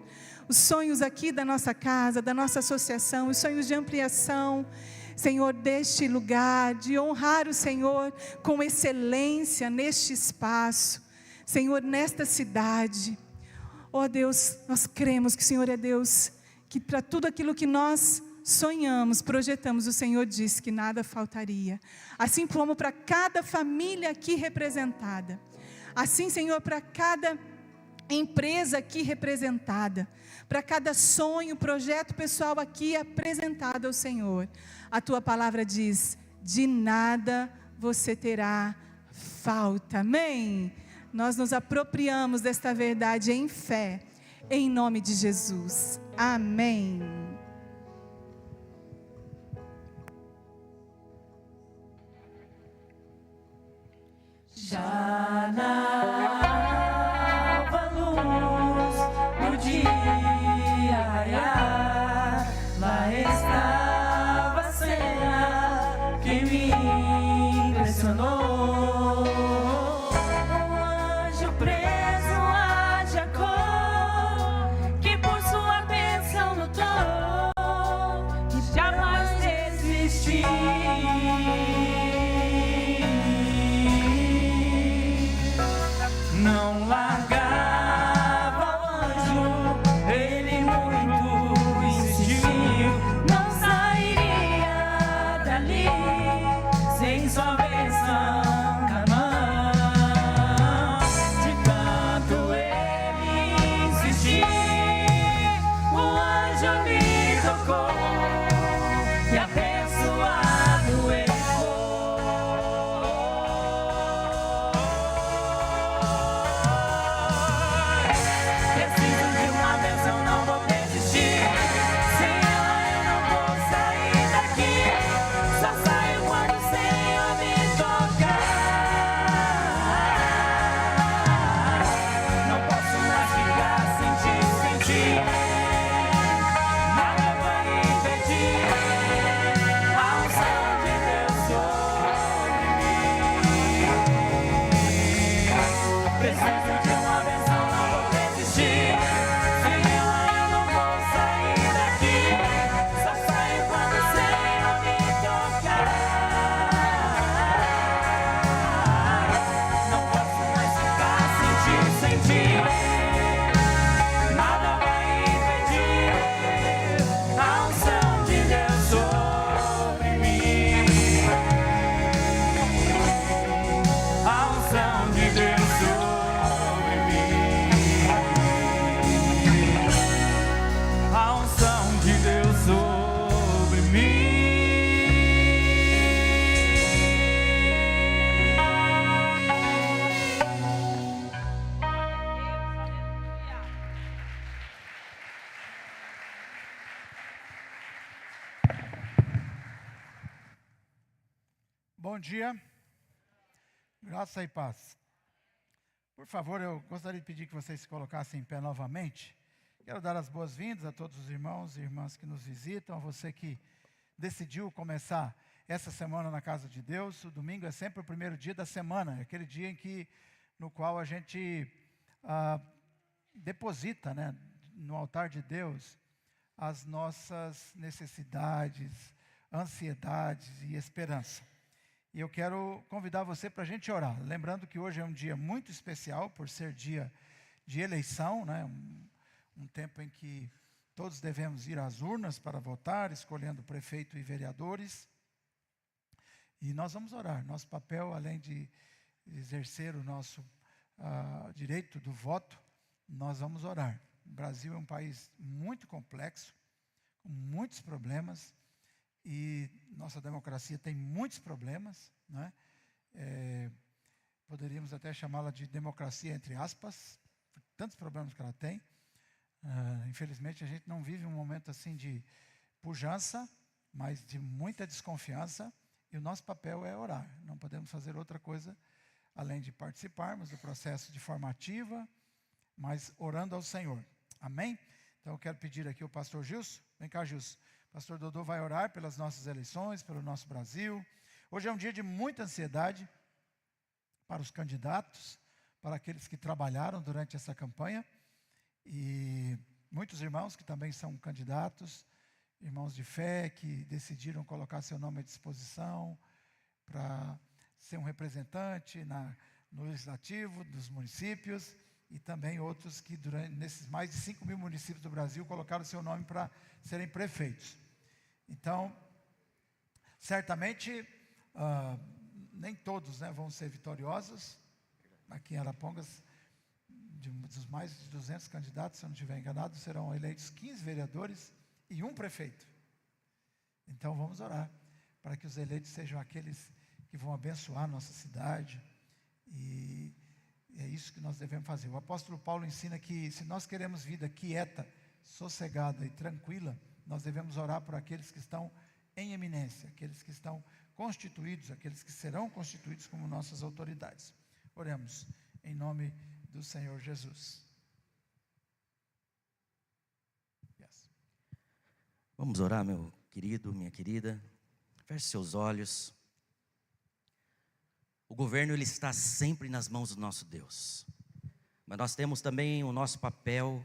os sonhos aqui da nossa casa, da nossa associação, os sonhos de ampliação, Senhor, deste lugar, de honrar o Senhor com excelência neste espaço, Senhor, nesta cidade. Oh Deus, nós cremos que o Senhor é Deus, que para tudo aquilo que nós sonhamos, projetamos, o Senhor disse que nada faltaria. Assim como para cada família aqui representada. Assim, Senhor, para cada empresa aqui representada, para cada sonho, projeto pessoal aqui apresentado ao Senhor. A tua palavra diz: de nada você terá falta. Amém? Nós nos apropriamos desta verdade em fé, em nome de Jesus. Amém. Já na alva luz do dia raiar, lá estava a cena que me impressionou. Um anjo preso a Jacó, que por sua bênção lutou e jamais desistiu. Não largava o anjo, ele muito insistiu. Não sairia dali sem sua bênção na mão. De tanto ele insistir, o anjo me tocou e abençoado ele Bom dia, graça e paz. Por favor, eu gostaria de pedir que vocês se colocassem em pé novamente. Quero dar as boas-vindas a todos os irmãos e irmãs que nos visitam, a você que decidiu começar essa semana na casa de Deus. O domingo é sempre o primeiro dia da semana, é aquele dia no qual a gente deposita, né, no altar de Deus as nossas necessidades, ansiedades e esperança. E eu quero convidar você para a gente orar, lembrando que hoje é um dia muito especial, por ser dia de eleição, né? Um tempo em que todos devemos ir às urnas para votar, escolhendo prefeito e vereadores. E nós vamos orar. Nosso papel, além de exercer o nosso direito do voto, nós vamos orar. O Brasil é um país muito complexo, com muitos problemas, e nossa democracia tem muitos problemas, né? Poderíamos até chamá-la de democracia entre aspas, por tantos problemas que ela tem. Infelizmente a gente não vive um momento assim de pujança, mas de muita desconfiança, e o nosso papel é orar. Não podemos fazer outra coisa além de participarmos do processo de formativa, mas orando ao Senhor. Amém? Então eu quero pedir aqui ao pastor Gilson. Vem cá, Gilson. Pastor Dodô vai orar pelas nossas eleições, pelo nosso Brasil. Hoje é um dia de muita ansiedade para os candidatos, para aqueles que trabalharam durante essa campanha, e muitos irmãos que também são candidatos, irmãos de fé que decidiram colocar seu nome à disposição para ser um representante no legislativo dos municípios. e também outros que nesses mais de 5 mil municípios do Brasil colocaram seu nome para serem prefeitos. Então, certamente, nem todos, né, vão ser vitoriosos. Aqui em Arapongas, dos mais de 200 candidatos, se eu não estiver enganado, serão eleitos 15 vereadores e um prefeito. Então vamos orar para que os eleitos sejam aqueles que vão abençoar a nossa cidade, e é isso que nós devemos fazer. O apóstolo Paulo ensina que se nós queremos vida quieta, sossegada e tranquila, nós devemos orar por aqueles que estão em eminência, aqueles que estão constituídos, aqueles que serão constituídos como nossas autoridades. Oremos em nome do Senhor Jesus. Yes. Vamos orar, meu querido, minha querida. Feche seus olhos. O governo, ele está sempre nas mãos do nosso Deus. Mas nós temos também o nosso papel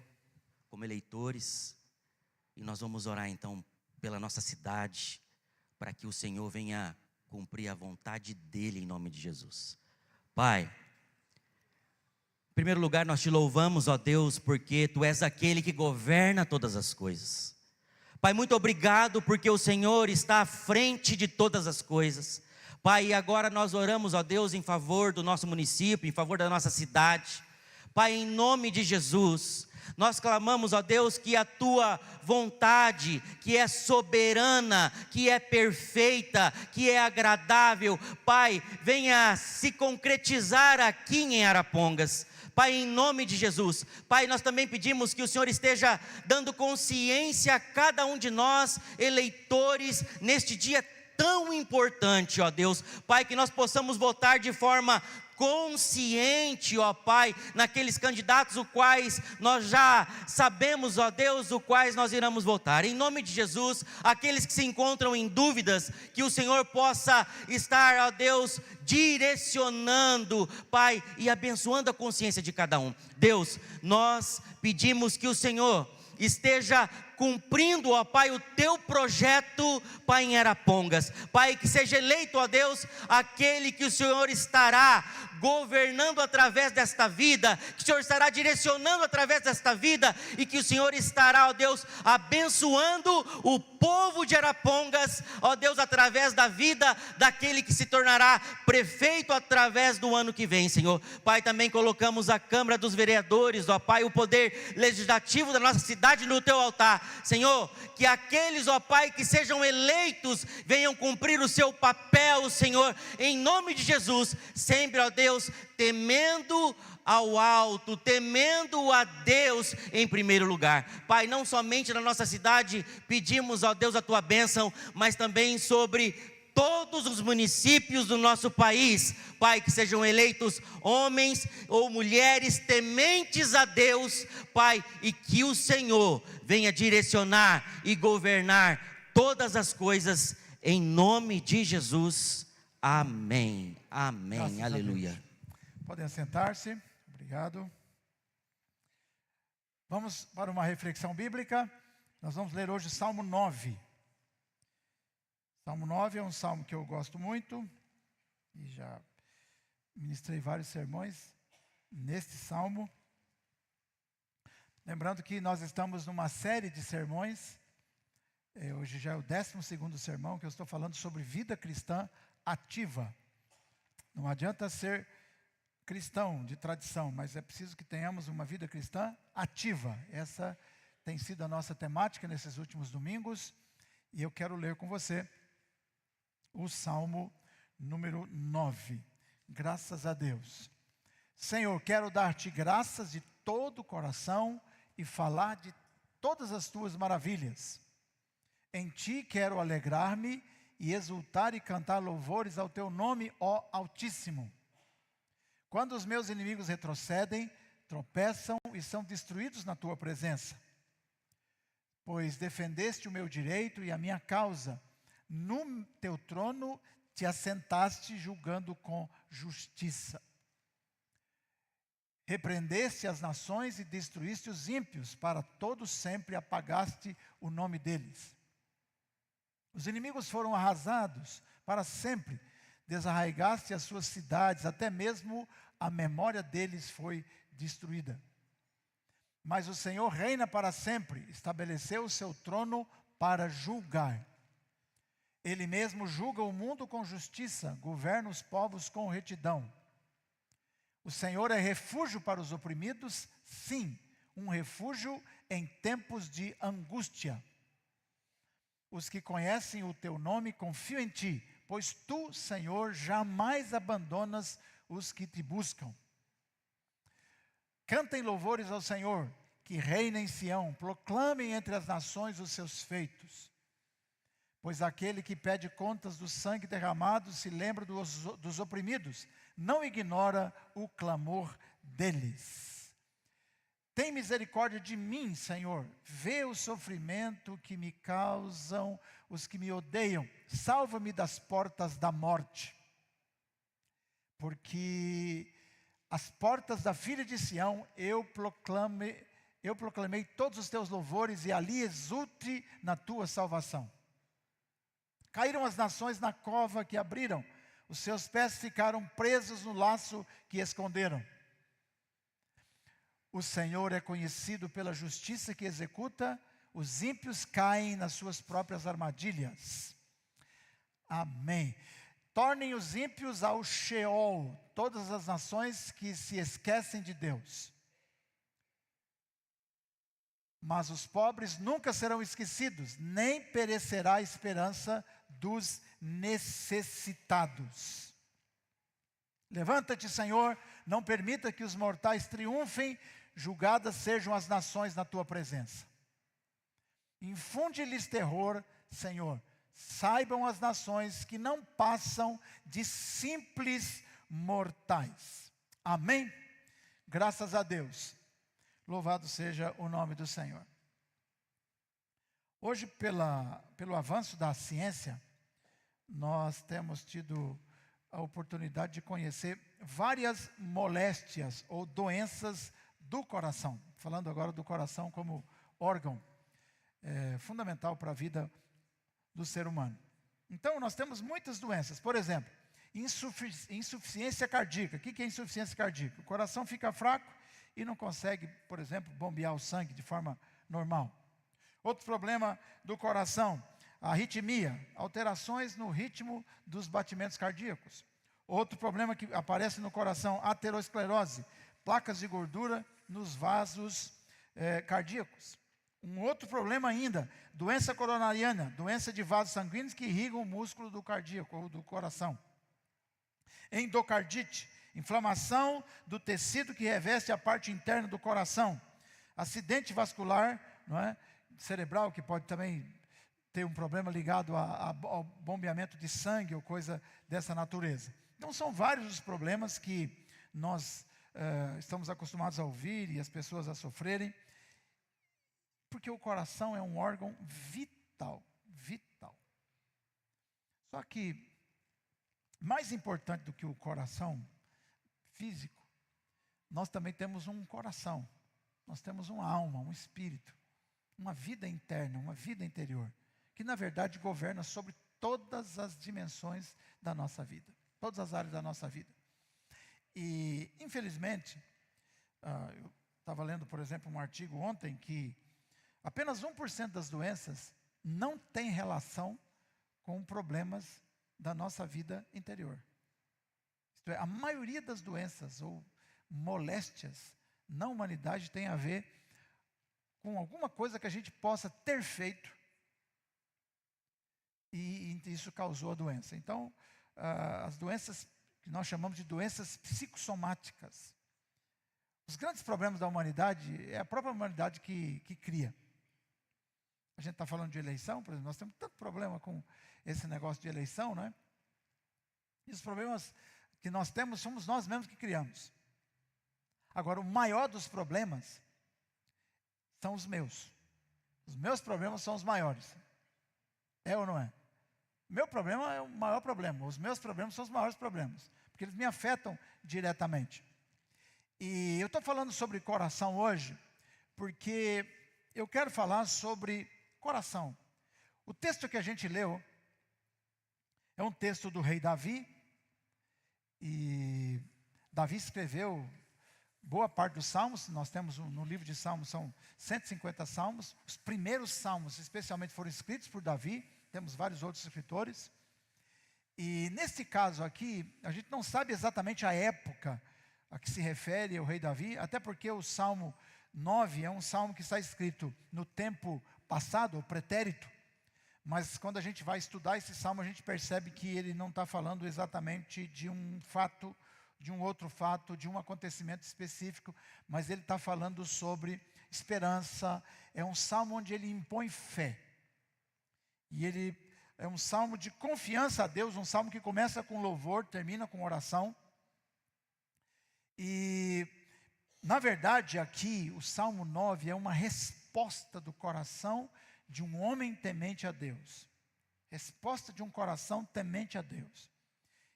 como eleitores. E nós vamos orar então pela nossa cidade, para que o Senhor venha cumprir a vontade dEle em nome de Jesus. Pai, em primeiro lugar nós te louvamos, ó Deus, porque Tu és aquele que governa todas as coisas. Pai, muito obrigado porque o Senhor está à frente de todas as coisas. Pai, e agora nós oramos, ó Deus, em favor do nosso município, em favor da nossa cidade. Pai, em nome de Jesus, nós clamamos, ó Deus, que a Tua vontade, que é soberana, que é perfeita, que é agradável, Pai, venha se concretizar aqui em Arapongas. Pai, em nome de Jesus, Pai, nós também pedimos que o Senhor esteja dando consciência a cada um de nós, eleitores, neste dia tão importante, ó Deus. Pai, que nós possamos votar de forma consciente, ó Pai, naqueles candidatos os quais nós já sabemos, ó Deus, os quais nós iremos votar. Em nome de Jesus, aqueles que se encontram em dúvidas, que o Senhor possa estar, ó Deus, direcionando, Pai, e abençoando a consciência de cada um. Deus, nós pedimos que o Senhor esteja cumprindo, ó Pai, o Teu projeto, Pai, em Arapongas. Pai, que seja eleito, ó Deus, aquele que o Senhor estará governando através desta vida, que o Senhor estará direcionando através desta vida, e que o Senhor estará, ó Deus, abençoando o povo de Arapongas, ó Deus, através da vida daquele que se tornará prefeito através do ano que vem, Senhor. Pai, também colocamos a Câmara dos Vereadores, ó Pai, o poder legislativo da nossa cidade no Teu altar, Senhor, que aqueles, ó Pai, que sejam eleitos, venham cumprir o seu papel, Senhor, em nome de Jesus, sempre, ó Deus, temendo ao alto, temendo a Deus em primeiro lugar. Pai, não somente na nossa cidade pedimos, ó Deus, a Tua bênção, mas também sobre todos os municípios do nosso país, Pai, que sejam eleitos homens ou mulheres tementes a Deus, Pai, e que o Senhor venha direcionar e governar todas as coisas, em nome de Jesus, amém, amém, Graças aleluia. Podem assentar-se, obrigado. Vamos para uma reflexão bíblica. Nós vamos ler hoje Salmo 9. Salmo 9 é um salmo que eu gosto muito, e já ministrei vários sermões neste salmo. Lembrando que nós estamos numa série de sermões, hoje já é o 12º sermão, que eu estou falando sobre vida cristã ativa. Não adianta ser cristão de tradição, mas é preciso que tenhamos uma vida cristã ativa. Essa tem sido a nossa temática nesses últimos domingos, e eu quero ler com você o Salmo número 9. Graças a Deus. Senhor, quero dar-te graças de todo o coração e falar de todas as tuas maravilhas. Em ti quero alegrar-me e exultar e cantar louvores ao teu nome, ó Altíssimo. Quando os meus inimigos retrocedem, tropeçam e são destruídos na tua presença. Pois defendeste o meu direito e a minha causa. No teu trono te assentaste julgando com justiça. Repreendeste as nações e destruíste os ímpios, para todo sempre apagaste o nome deles. Os inimigos foram arrasados para sempre, Desarraigaste as suas cidades, até mesmo a memória deles foi destruída. Mas o Senhor reina para sempre, estabeleceu o seu trono para julgar. Ele mesmo julga o mundo com justiça, governa os povos com retidão. O Senhor é refúgio para os oprimidos, sim, um refúgio em tempos de angústia. Os que conhecem o teu nome confiam em ti, pois tu, Senhor, jamais abandonas os que te buscam. Cantem louvores ao Senhor, que reina em Sião, proclamem entre as nações os seus feitos. Pois aquele que pede contas do sangue derramado se lembra dos oprimidos, não ignora o clamor deles. Tem misericórdia de mim, Senhor, vê o sofrimento que me causam os que me odeiam, salva-me das portas da morte. Porque as portas da filha de Sião eu proclamei todos os teus louvores e ali exulte na tua salvação. Caíram as nações na cova que abriram, os seus pés ficaram presos no laço que esconderam. O Senhor é conhecido pela justiça que executa, os ímpios caem nas suas próprias armadilhas. Amém. Tornem os ímpios ao Sheol, todas as nações que se esquecem de Deus. Mas os pobres nunca serão esquecidos, nem perecerá a esperança dos necessitados. Levanta-te, Senhor, não permita que os mortais triunfem, julgadas sejam as nações na tua presença. Infunde-lhes terror, Senhor, saibam as nações que não passam de simples mortais. Amém? Graças a Deus. Louvado seja o nome do Senhor. Hoje, pelo avanço da ciência, nós temos tido a oportunidade de conhecer várias moléstias ou doenças do coração. Falando agora do coração como órgão fundamental para a vida do ser humano. Então, nós temos muitas doenças. Por exemplo, insuficiência cardíaca. O que é insuficiência cardíaca? O coração fica fraco e não consegue, por exemplo, bombear o sangue de forma normal. Outro problema do coração, a arritmia, alterações no ritmo dos batimentos cardíacos. Outro problema que aparece no coração, aterosclerose, placas de gordura nos vasos cardíacos. Um outro problema ainda, doença coronariana, doença de vasos sanguíneos que irrigam o músculo do cardíaco ou do coração. Endocardite, inflamação do tecido que reveste a parte interna do coração. Acidente vascular, não é? Cerebral, que pode também ter um problema ligado ao bombeamento de sangue ou coisa dessa natureza. Então são vários os problemas que nós estamos acostumados a ouvir e as pessoas a sofrerem, porque o coração é um órgão vital, vital. Só que mais importante do que o coração físico, nós também temos um coração, nós temos uma alma, um espírito, uma vida interna, uma vida interior, que na verdade governa sobre todas as dimensões da nossa vida, todas as áreas da nossa vida. E infelizmente, eu estava lendo, por exemplo, um artigo ontem que apenas 1% das doenças não tem relação com problemas da nossa vida interior. Isto é, a maioria das doenças ou moléstias na humanidade tem a ver com alguma coisa que a gente possa ter feito e isso causou a doença. Então, as doenças que nós chamamos de doenças psicossomáticas. Os grandes problemas da humanidade é a própria humanidade que cria. A gente está falando de eleição, por exemplo, nós temos tanto problema com esse negócio de eleição, não é? E os problemas que nós temos somos nós mesmos que criamos. Agora, o maior dos problemas são os meus. Os meus problemas são os maiores. É ou não é? Meu problema é o maior problema. Os meus problemas são os maiores problemas, porque eles me afetam diretamente. E eu estou falando sobre coração hoje, porque eu quero falar sobre coração. O texto que a gente leu é um texto do rei Davi, E Davi escreveu boa parte dos salmos. Nós temos no livro de Salmos, são 150 salmos. Os primeiros salmos, especialmente, foram escritos por Davi. Temos vários outros escritores. E neste caso aqui, a gente não sabe exatamente a época a que se refere o rei Davi, até porque o Salmo 9 é um salmo que está escrito no tempo passado, ou pretérito. Mas quando a gente vai estudar esse salmo, a gente percebe que ele não está falando exatamente de um fato, de um outro fato, de um acontecimento específico, mas ele está falando sobre esperança. É um salmo onde ele impõe fé. E ele é um salmo de confiança a Deus, um salmo que começa com louvor, termina com oração. E, na verdade, aqui, o Salmo 9 é uma resposta do coração de um homem temente a Deus. Resposta de um coração temente a Deus.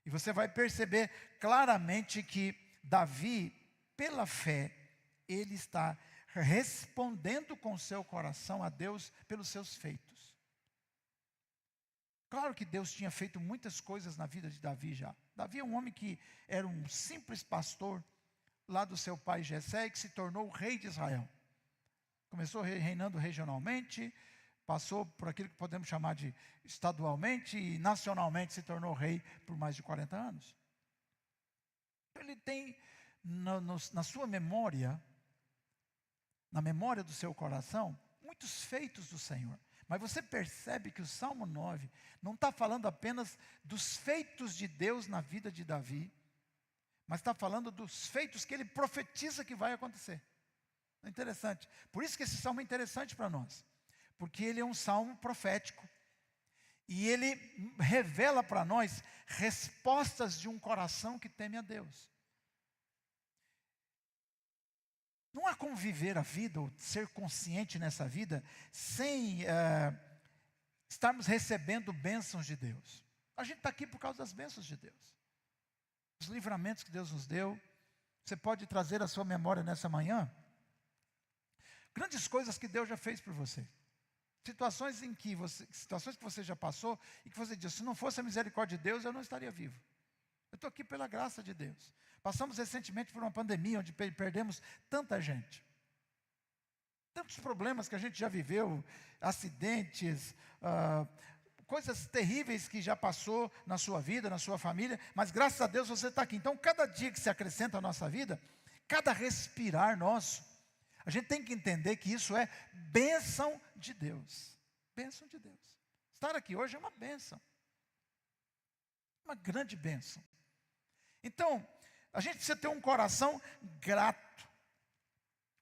E você vai perceber claramente que Davi, pela fé, ele está respondendo com seu coração a Deus pelos seus feitos. Claro que Deus tinha feito muitas coisas na vida de Davi já. Davi é um homem que era um simples pastor lá do seu pai Jessé, que se tornou o rei de Israel. Começou reinando regionalmente, passou por aquilo que podemos chamar de estadualmente e nacionalmente se tornou rei por mais de 40 anos. Ele tem na sua memória, na memória do seu coração, muitos feitos do Senhor. Mas você percebe que o Salmo 9 não está falando apenas dos feitos de Deus na vida de Davi, mas está falando dos feitos que ele profetiza que vai acontecer. É interessante. Por isso que esse salmo é interessante para nós. Porque ele é um salmo profético. E ele revela para nós respostas de um coração que teme a Deus. Não há como viver a vida, ou ser consciente nessa vida, sem estarmos recebendo bênçãos de Deus. A gente está aqui por causa das bênçãos de Deus. Os livramentos que Deus nos deu. Você pode trazer à sua memória nessa manhã grandes coisas que Deus já fez por você. Situações que você já passou e que você diz, se não fosse a misericórdia de Deus, eu não estaria vivo. Eu estou aqui pela graça de Deus. Passamos recentemente por uma pandemia onde perdemos tanta gente. Tantos problemas que a gente já viveu, acidentes, coisas terríveis que já passou na sua vida, na sua família, mas graças a Deus você está aqui. Então, cada dia que se acrescenta à nossa vida, cada respirar nosso, a gente tem que entender que isso é bênção de Deus. Bênção de Deus. Estar aqui hoje é uma bênção. Uma grande bênção. Então, a gente precisa ter um coração grato.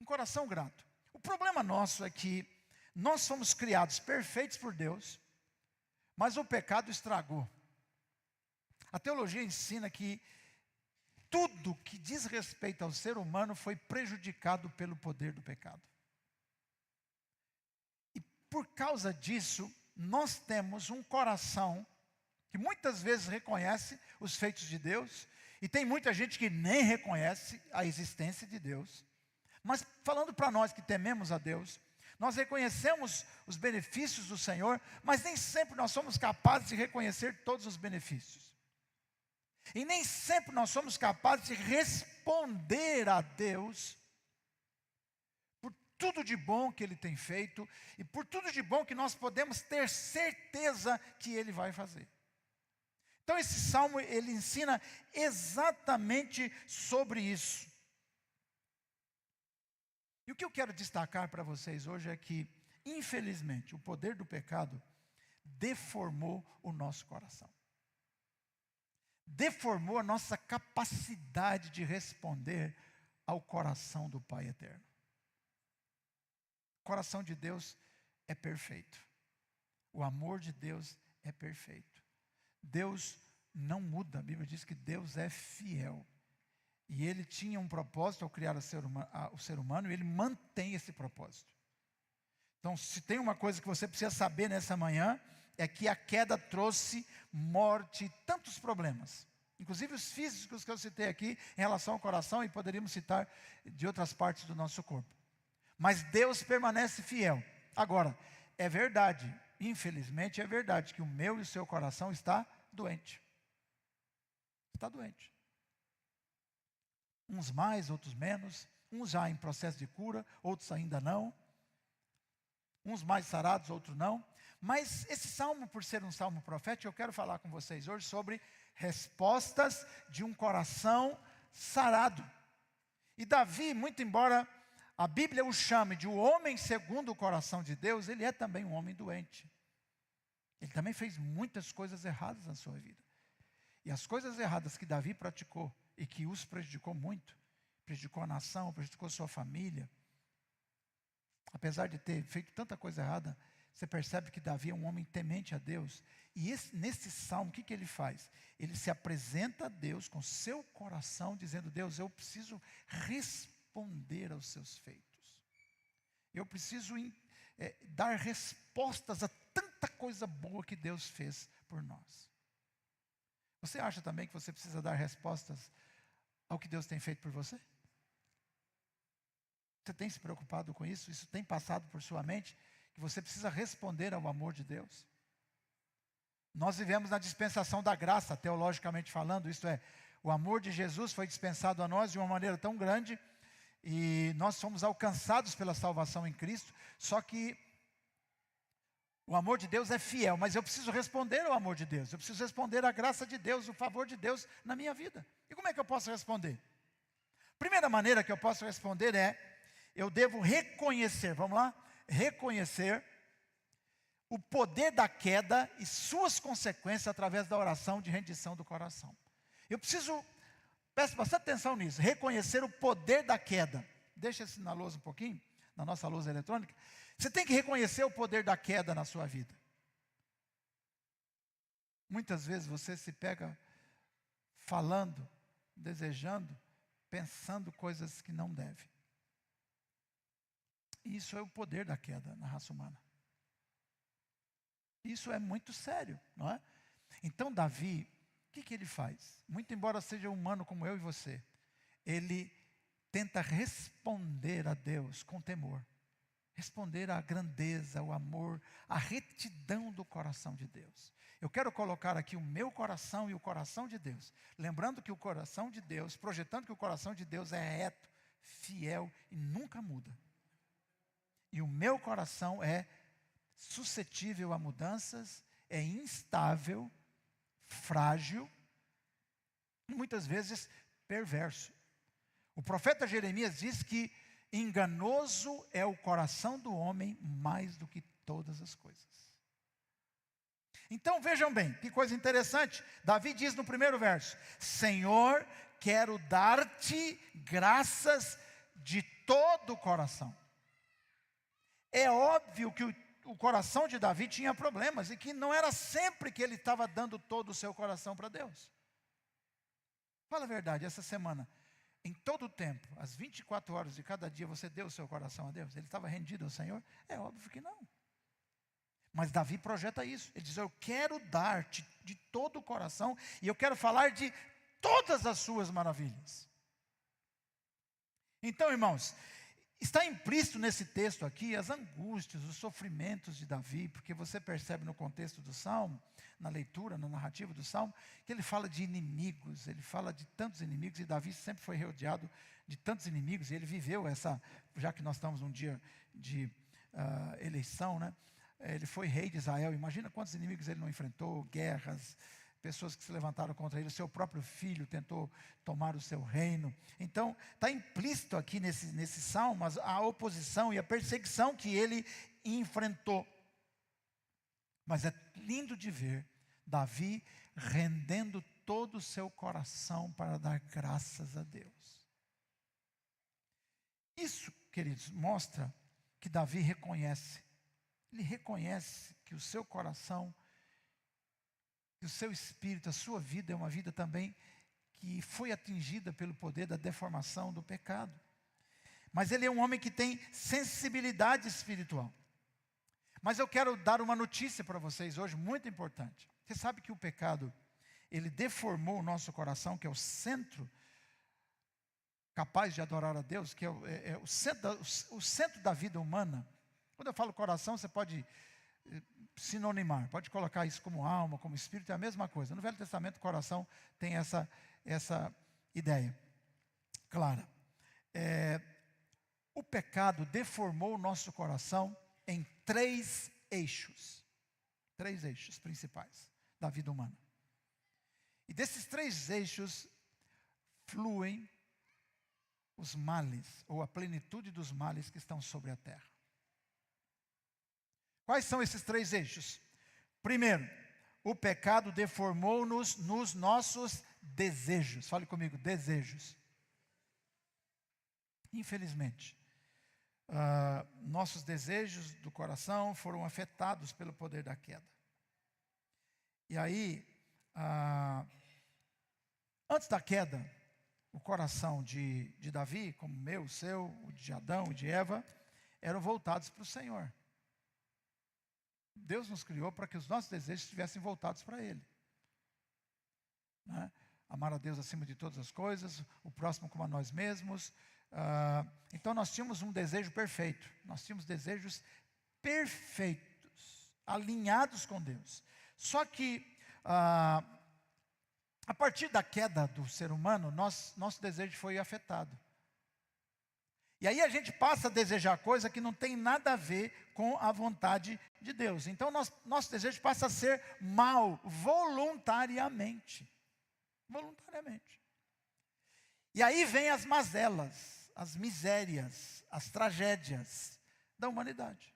Um coração grato. O problema nosso é que nós somos criados perfeitos por Deus, mas o pecado estragou. A teologia ensina que tudo que diz respeito ao ser humano foi prejudicado pelo poder do pecado. E por causa disso, nós temos um coração que muitas vezes reconhece os feitos de Deus, e tem muita gente que nem reconhece a existência de Deus. Mas falando para nós que tememos a Deus, nós reconhecemos os benefícios do Senhor, mas nem sempre nós somos capazes de reconhecer todos os benefícios. E nem sempre nós somos capazes de responder a Deus por tudo de bom que Ele tem feito e por tudo de bom que nós podemos ter certeza que Ele vai fazer. Então esse salmo, ele ensina exatamente sobre isso. E o que eu quero destacar para vocês hoje é que, infelizmente, o poder do pecado deformou o nosso coração. Deformou a nossa capacidade de responder ao coração do Pai eterno. O coração de Deus é perfeito. O amor de Deus é perfeito. Deus não muda. A Bíblia diz que Deus é fiel. E Ele tinha um propósito ao criar o ser humano, e Ele mantém esse propósito. Então, se tem uma coisa que você precisa saber nessa manhã, é que a queda trouxe morte e tantos problemas. Inclusive os físicos que eu citei aqui em relação ao coração, e poderíamos citar de outras partes do nosso corpo. Mas Deus permanece fiel. Agora, é verdade, infelizmente é verdade, que o meu e o seu coração está doente. Está doente. uns mais, outros menos, uns já em processo de cura, outros ainda não, uns mais sarados, outros não. Mas esse salmo, por ser um salmo profético, eu quero falar com vocês hoje sobre respostas de um coração sarado. E Davi, muito embora a Bíblia o chame de o homem segundo o coração de Deus, ele é também um homem doente. Ele também fez muitas coisas erradas na sua vida. E as coisas erradas que Davi praticou e que os prejudicou muito, prejudicou a nação, prejudicou sua família, apesar de ter feito tanta coisa errada, você percebe que Davi é um homem temente a Deus. E nesse salmo, o que ele faz? Ele se apresenta a Deus com seu coração, dizendo: Deus, eu preciso responder aos seus feitos. Eu preciso dar respostas a tanta coisa boa que Deus fez por nós. Você acha também que você precisa dar respostas ao que Deus tem feito por você? Você tem se preocupado com isso? Isso tem passado por sua mente? Que você precisa responder ao amor de Deus? Nós vivemos na dispensação da graça, teologicamente falando, isto é, o amor de Jesus foi dispensado a nós de uma maneira tão grande, e nós somos alcançados pela salvação em Cristo, só que o amor de Deus é fiel, mas eu preciso responder ao amor de Deus, eu preciso responder à graça de Deus, o favor de Deus na minha vida. E como é que eu posso responder? Primeira maneira que eu posso responder é, eu devo reconhecer, vamos lá? Reconhecer o poder da queda e suas consequências através da oração de rendição do coração. Eu preciso, preste bastante atenção nisso, reconhecer o poder da queda. Deixa isso na lousa um pouquinho, na nossa lousa eletrônica. Você tem que reconhecer o poder da queda na sua vida. Muitas vezes você se pega falando, desejando, pensando coisas que não deve. Isso é o poder da queda na raça humana. Isso é muito sério, não é? Então Davi, o que ele faz? Muito embora seja humano como eu e você, ele tenta responder a Deus com temor. Responder à grandeza, ao amor, à retidão do coração de Deus. Eu quero colocar aqui o meu coração e o coração de Deus. Lembrando que o coração de Deus, projetando que o coração de Deus é reto, fiel e nunca muda. E o meu coração é suscetível a mudanças, é instável, frágil e muitas vezes perverso. O profeta Jeremias diz que enganoso é o coração do homem mais do que todas as coisas. Então vejam bem, que coisa interessante. Davi diz no primeiro verso: Senhor, quero dar-te graças de todo o coração. É óbvio que o coração de Davi tinha problemas e que não era sempre que ele estava dando todo o seu coração para Deus. Fala a verdade, essa semana, em todo o tempo, às 24 horas de cada dia, você deu o seu coração a Deus? Ele estava rendido ao Senhor? É óbvio que não. Mas Davi projeta isso. Ele diz: eu quero dar-te de todo o coração e eu quero falar de todas as suas maravilhas. Então, irmãos, está implícito nesse texto aqui as angústias, os sofrimentos de Davi, porque você percebe no contexto do Salmo, na leitura, na narrativa do Salmo, que ele fala de inimigos, ele fala de tantos inimigos, e Davi sempre foi rodeado de tantos inimigos, e ele viveu essa, já que nós estamos num dia de eleição, né? Ele foi rei de Israel, imagina quantos inimigos ele não enfrentou, guerras, pessoas que se levantaram contra ele, o seu próprio filho tentou tomar o seu reino. Então, está implícito aqui nesse salmo a oposição e a perseguição que ele enfrentou. Mas é lindo de ver Davi rendendo todo o seu coração para dar graças a Deus. Isso, queridos, mostra que Davi reconhece. Ele reconhece que o seu coração, que o seu espírito, a sua vida é uma vida também que foi atingida pelo poder da deformação do pecado. Mas ele é um homem que tem sensibilidade espiritual. Mas eu quero dar uma notícia para vocês hoje, muito importante. Você sabe que o pecado, ele deformou o nosso coração, que é o centro capaz de adorar a Deus, que é o centro da vida humana. Quando eu falo coração, você pode sinonimar, pode colocar isso como alma, como espírito, é a mesma coisa. No Velho Testamento, o coração tem essa ideia. clara. O pecado deformou o nosso coração em 3 eixos. 3 eixos principais da vida humana. E desses 3 eixos fluem os males, ou a plenitude dos males que estão sobre a terra. Quais são esses 3 eixos? Primeiro, o pecado deformou-nos nos nossos desejos. Fale comigo, desejos. Infelizmente, nossos desejos do coração foram afetados pelo poder da queda. E aí, antes da queda, o coração de Davi, como o meu, o seu, o de Adão e de Eva, eram voltados para o Senhor. Deus nos criou para que os nossos desejos estivessem voltados para Ele. Né? Amar a Deus acima de todas as coisas, o próximo como a nós mesmos. Então nós tínhamos um desejo perfeito. Nós tínhamos desejos perfeitos, alinhados com Deus. Só que, a partir da queda do ser humano, nosso desejo foi afetado. E aí a gente passa a desejar coisa que não tem nada a ver com a vontade de Deus. Então nosso desejo passa a ser mal, voluntariamente. Voluntariamente. E aí vem as mazelas, as misérias, as tragédias da humanidade.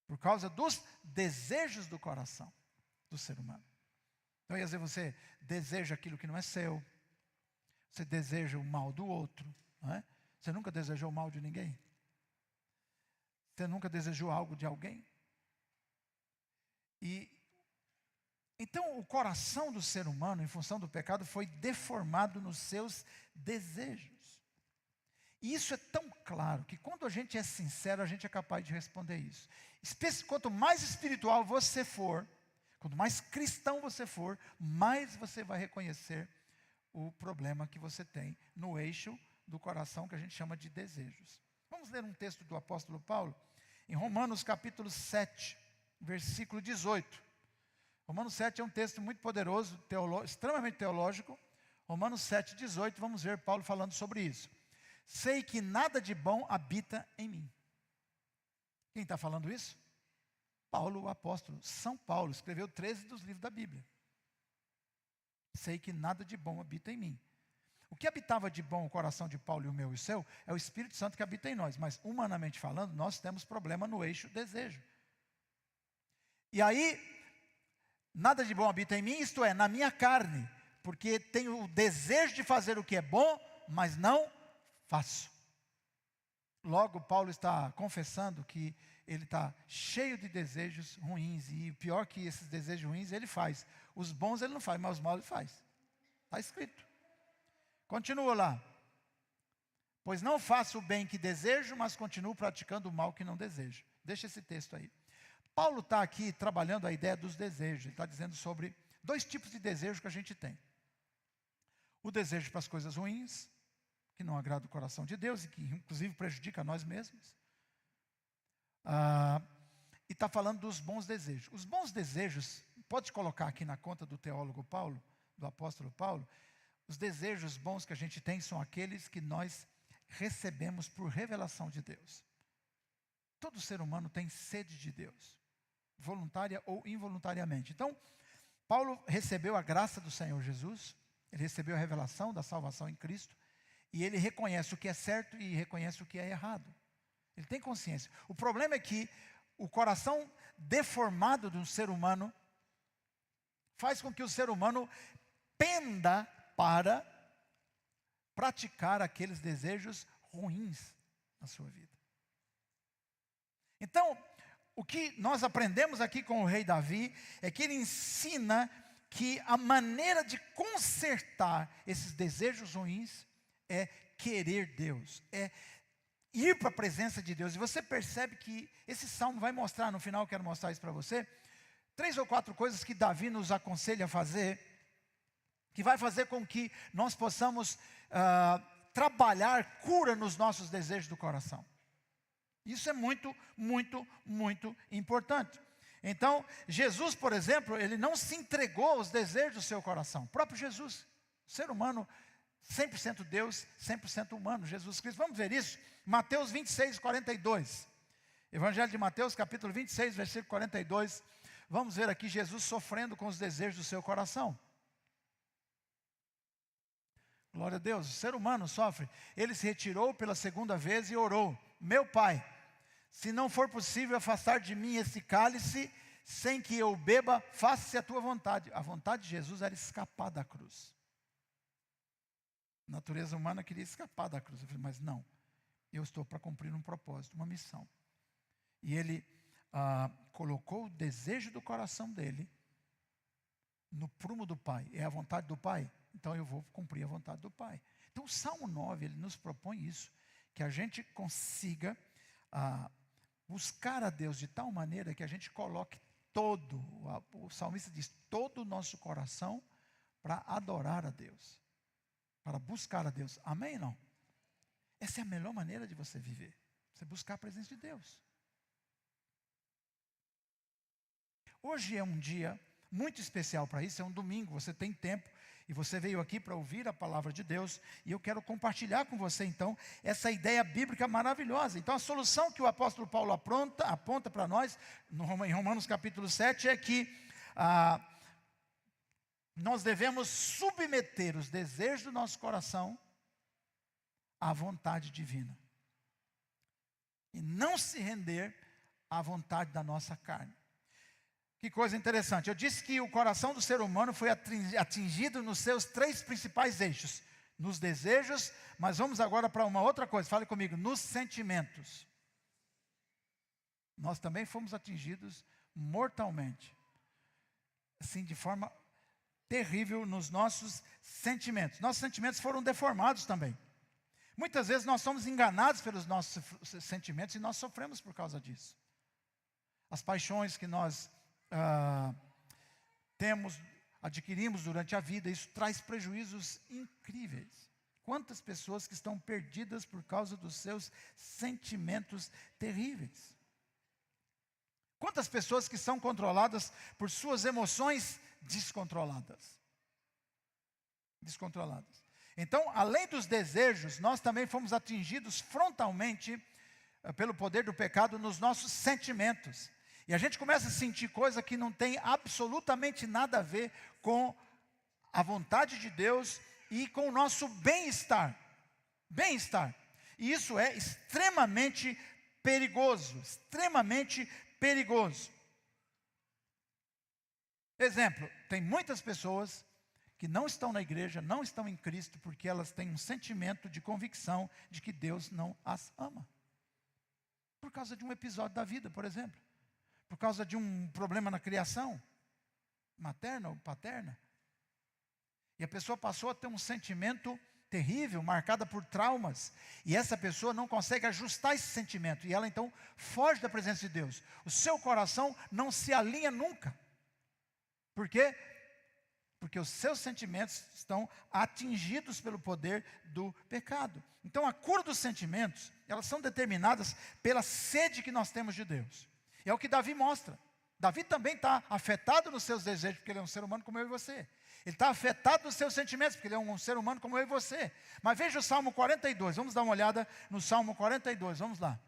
Por causa dos desejos do coração do ser humano. Então, às vezes você deseja aquilo que não é seu. Você deseja o mal do outro. Não é? Você nunca desejou o mal de ninguém? Você nunca desejou algo de alguém? Então, o coração do ser humano, em função do pecado, foi deformado nos seus desejos. E isso é tão claro que quando a gente é sincero, a gente é capaz de responder isso. Quanto mais espiritual você for, quanto mais cristão você for, mais você vai reconhecer o problema que você tem no eixo do coração, que a gente chama de desejos. Vamos ler um texto do apóstolo Paulo, em Romanos capítulo 7, versículo 18. Romanos 7 é um texto muito poderoso, extremamente teológico. Romanos 7, 18, vamos ver Paulo falando sobre isso. Sei que nada de bom habita em mim. Quem está falando isso? Paulo, o apóstolo. São Paulo, escreveu 13 dos livros da Bíblia. Sei que nada de bom habita em mim. O que habitava de bom o coração de Paulo e o meu e o seu, é o Espírito Santo que habita em nós. Mas, humanamente falando, nós temos problema no eixo desejo. E aí, nada de bom habita em mim, isto é, na minha carne. Porque tenho o desejo de fazer o que é bom, mas não faço. Logo, Paulo está confessando que ele está cheio de desejos ruins. E o pior que esses desejos ruins ele faz. Os bons ele não faz, mas os maus ele faz. Está escrito. Continua lá. Pois não faço o bem que desejo, mas continuo praticando o mal que não desejo. Deixa esse texto aí. Paulo está aqui trabalhando a ideia dos desejos. Ele está dizendo sobre 2 tipos de desejo que a gente tem. O desejo para as coisas ruins, que não agrada o coração de Deus e que inclusive prejudica a nós mesmos. E está falando dos bons desejos. Os bons desejos, pode colocar aqui na conta do teólogo Paulo, do apóstolo Paulo, os desejos bons que a gente tem são aqueles que nós recebemos por revelação de Deus. Todo ser humano tem sede de Deus, voluntária ou involuntariamente. Então, Paulo recebeu a graça do Senhor Jesus, ele recebeu a revelação da salvação em Cristo, e ele reconhece o que é certo e reconhece o que é errado. Ele tem consciência. O problema é que o coração deformado do ser humano faz com que o ser humano penda para praticar aqueles desejos ruins na sua vida. Então, o que nós aprendemos aqui com o rei Davi é que ele ensina que a maneira de consertar esses desejos ruins é querer Deus, é ir para a presença de Deus. E você percebe que esse salmo vai mostrar, no final eu quero mostrar isso para você, 3 ou 4 coisas que Davi nos aconselha a fazer, que vai fazer com que nós possamos trabalhar cura nos nossos desejos do coração. Isso é muito, muito, muito importante. Então, Jesus, por exemplo, ele não se entregou aos desejos do seu coração. O próprio Jesus, o ser humano, 100% Deus, 100% humano, Jesus Cristo. Vamos ver isso? Mateus 26, 42. Evangelho de Mateus, capítulo 26, versículo 42. Vamos ver aqui Jesus sofrendo com os desejos do seu coração. Glória a Deus, o ser humano sofre. Ele se retirou pela segunda vez e orou: meu Pai, se não for possível afastar de mim esse cálice, sem que eu beba, faça-se a tua vontade. A vontade de Jesus era escapar da cruz. A natureza humana queria escapar da cruz. Eu falei, mas não, eu estou para cumprir um propósito, uma missão. E ele colocou o desejo do coração dele no prumo do Pai. É a vontade do Pai? Então eu vou cumprir a vontade do Pai. Então o Salmo 9, ele nos propõe isso, que a gente consiga buscar a Deus de tal maneira que a gente coloque o salmista diz, todo o nosso coração para adorar a Deus, para buscar a Deus. Amém ou não? Essa é a melhor maneira de você viver, você buscar a presença de Deus. Hoje é um dia muito especial para isso, é um domingo, você tem tempo, e você veio aqui para ouvir a palavra de Deus, e eu quero compartilhar com você então, essa ideia bíblica maravilhosa. Então a solução que o apóstolo Paulo aponta para nós, em Romanos capítulo 7, é que nós devemos submeter os desejos do nosso coração à vontade divina, e não se render à vontade da nossa carne. Que coisa interessante, eu disse que o coração do ser humano foi atingido nos seus 3 principais eixos. Nos desejos, mas vamos agora para uma outra coisa, fale comigo, nos sentimentos. Nós também fomos atingidos mortalmente, assim de forma terrível nos nossos sentimentos. Nossos sentimentos foram deformados também. Muitas vezes nós somos enganados pelos nossos sentimentos e nós sofremos por causa disso. As paixões que nós adquirimos durante a vida, isso traz prejuízos incríveis. Quantas pessoas que estão perdidas por causa dos seus sentimentos terríveis. Quantas pessoas que são controladas por suas emoções descontroladas. Então, além dos desejos, nós também fomos atingidos frontalmente pelo poder do pecado nos nossos sentimentos. E a gente começa a sentir coisa que não tem absolutamente nada a ver com a vontade de Deus e com o nosso bem-estar. E isso é extremamente perigoso, Exemplo, tem muitas pessoas que não estão na igreja, não estão em Cristo, porque elas têm um sentimento de convicção de que Deus não as ama. Por causa de um episódio da vida, por exemplo. Por causa de um problema na criação, materna ou paterna. E a pessoa passou a ter um sentimento terrível, marcada por traumas. E essa pessoa não consegue ajustar esse sentimento. E ela então foge da presença de Deus. O seu coração não se alinha nunca. Por quê? Porque os seus sentimentos estão atingidos pelo poder do pecado. Então a cura dos sentimentos, elas são determinadas pela sede que nós temos de Deus. É o que Davi mostra. Davi também está afetado nos seus desejos, porque ele é um ser humano como eu e você. Ele está afetado nos seus sentimentos, porque ele é um ser humano como eu e você. Mas veja o Salmo 42, vamos dar uma olhada no Salmo 42, vamos lá.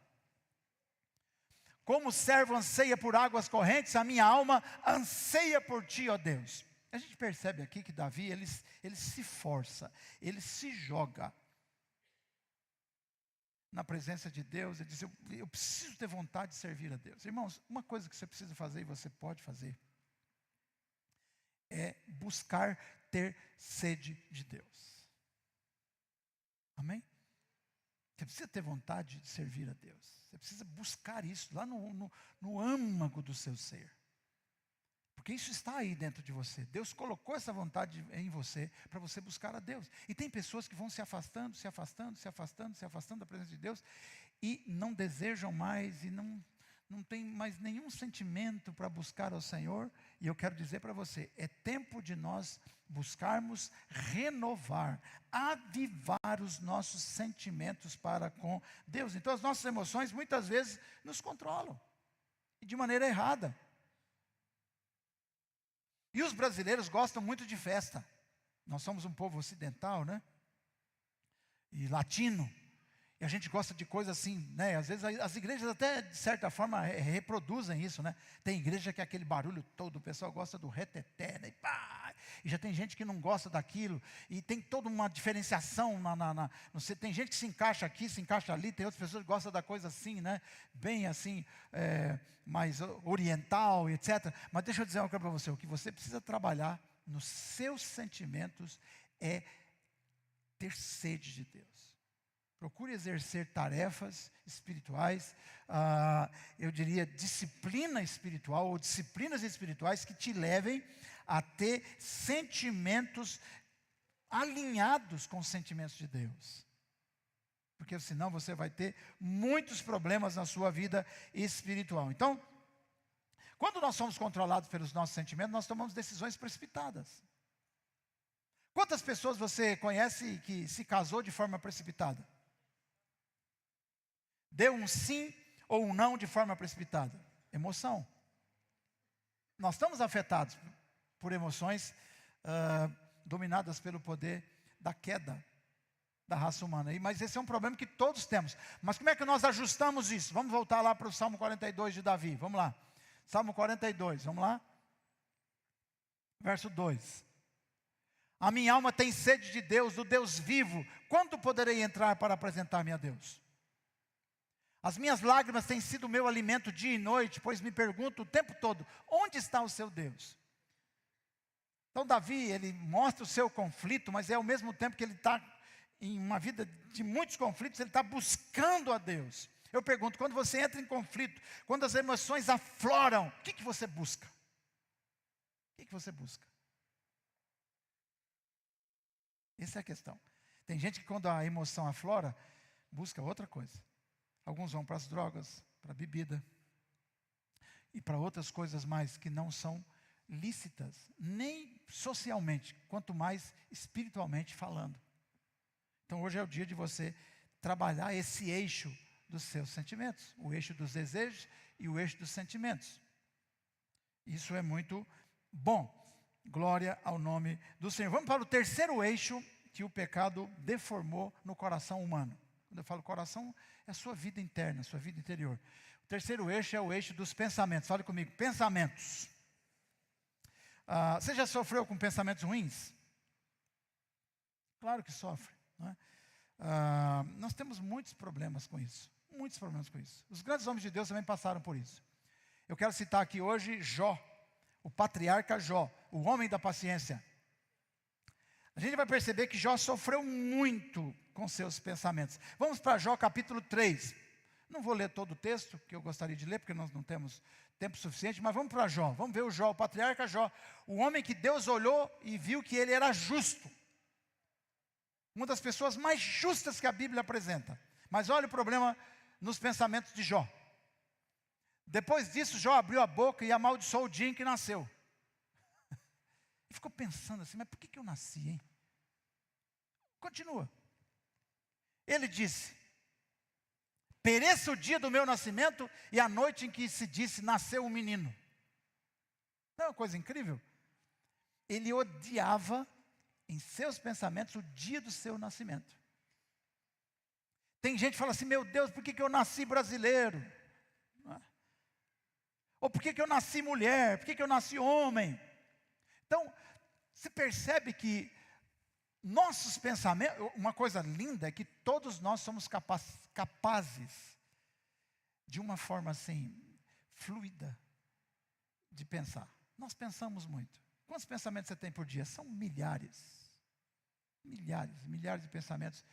Como o servo anseia por águas correntes, a minha alma anseia por ti, ó Deus. A gente percebe aqui que Davi, ele se força, ele se joga na presença de Deus. Ele diz, eu preciso ter vontade de servir a Deus. Irmãos, uma coisa que você precisa fazer e você pode fazer é buscar ter sede de Deus. Amém? Você precisa ter vontade de servir a Deus. Você precisa buscar isso lá no âmago do seu ser. Porque isso está aí dentro de você. Deus colocou essa vontade em você para você buscar a Deus. E tem pessoas que vão se afastando da presença de Deus e não desejam mais e não tem mais nenhum sentimento para buscar ao Senhor. E eu quero dizer para você, é tempo de nós buscarmos renovar, avivar os nossos sentimentos para com Deus. Então as nossas emoções muitas vezes nos controlam e de maneira errada. E os brasileiros gostam muito de festa. Nós somos um povo ocidental, né? e latino. E a gente gosta de coisas assim, né? Às vezes as igrejas até, de certa forma, reproduzem isso, né? Tem igreja que é aquele barulho todo, o pessoal gosta do reteté, né? E já tem gente que não gosta daquilo, e tem toda uma diferenciação, não sei, tem gente que se encaixa aqui, se encaixa ali, tem outras pessoas que gostam da coisa assim, né? Bem assim, mais oriental, etc. Mas deixa eu dizer uma coisa para você, o que você precisa trabalhar nos seus sentimentos é ter sede de Deus. Procure exercer tarefas espirituais, eu diria disciplina espiritual ou disciplinas espirituais que te levem a ter sentimentos alinhados com os sentimentos de Deus. Porque senão você vai ter muitos problemas na sua vida espiritual. Então, quando nós somos controlados pelos nossos sentimentos, nós tomamos decisões precipitadas. Quantas pessoas você conhece que se casou de forma precipitada? Deu um sim ou um não de forma precipitada? Emoção. Nós estamos afetados por emoções dominadas pelo poder da queda da raça humana. Mas esse é um problema que todos temos. Mas como é que nós ajustamos isso? Vamos voltar lá para o Salmo 42 de Davi. Vamos lá. Salmo 42, vamos lá. Verso 2. A minha alma tem sede de Deus, do Deus vivo. Quando poderei entrar para apresentar-me a Deus? As minhas lágrimas têm sido o meu alimento dia e noite, pois me pergunto o tempo todo, onde está o seu Deus? Então Davi, ele mostra o seu conflito, mas é ao mesmo tempo que ele está em uma vida de muitos conflitos, ele está buscando a Deus. Eu pergunto, quando você entra em conflito, quando as emoções afloram, o que você busca? O que você busca? Essa é a questão. Tem gente que quando a emoção aflora, busca outra coisa. Alguns vão para as drogas, para a bebida e para outras coisas mais que não são lícitas, nem socialmente, quanto mais espiritualmente falando. Então hoje é o dia de você trabalhar esse eixo dos seus sentimentos, o eixo dos desejos e o eixo dos sentimentos. Isso é muito bom. Glória ao nome do Senhor. Vamos para o terceiro eixo que o pecado deformou no coração humano. Quando eu falo coração, é a sua vida interna, a sua vida interior. O terceiro eixo é o eixo dos pensamentos. Fale comigo, pensamentos. Você já sofreu com pensamentos ruins? Claro que sofre. Não é? Nós temos muitos problemas com isso. Muitos problemas com isso. Os grandes homens de Deus também passaram por isso. Eu quero citar aqui hoje Jó, o patriarca Jó, o homem da paciência. A gente vai perceber que Jó sofreu muito com seus pensamentos. Vamos para Jó capítulo 3. Não vou ler todo o texto, que eu gostaria de ler, porque nós não temos tempo suficiente, mas vamos para Jó. Vamos ver o Jó, o patriarca Jó, o homem que Deus olhou e viu que ele era justo. Uma das pessoas mais justas que a Bíblia apresenta. Mas olha o problema nos pensamentos de Jó. Depois disso, Jó abriu a boca e amaldiçoou o dia em que nasceu. E ficou pensando assim, mas por que eu nasci, hein? Continua. Ele disse, pereça o dia do meu nascimento e a noite em que se disse, nasceu um menino. Não é uma coisa incrível? Ele odiava em seus pensamentos o dia do seu nascimento. Tem gente que fala assim, meu Deus, por que eu nasci brasileiro? Ou por que eu nasci mulher? Por que eu nasci homem? Então, você percebe que nossos pensamentos, uma coisa linda é que todos nós somos capazes de uma forma assim, fluida, de pensar. Nós pensamos muito. Quantos pensamentos você tem por dia? São milhares. Milhares de pensamentos.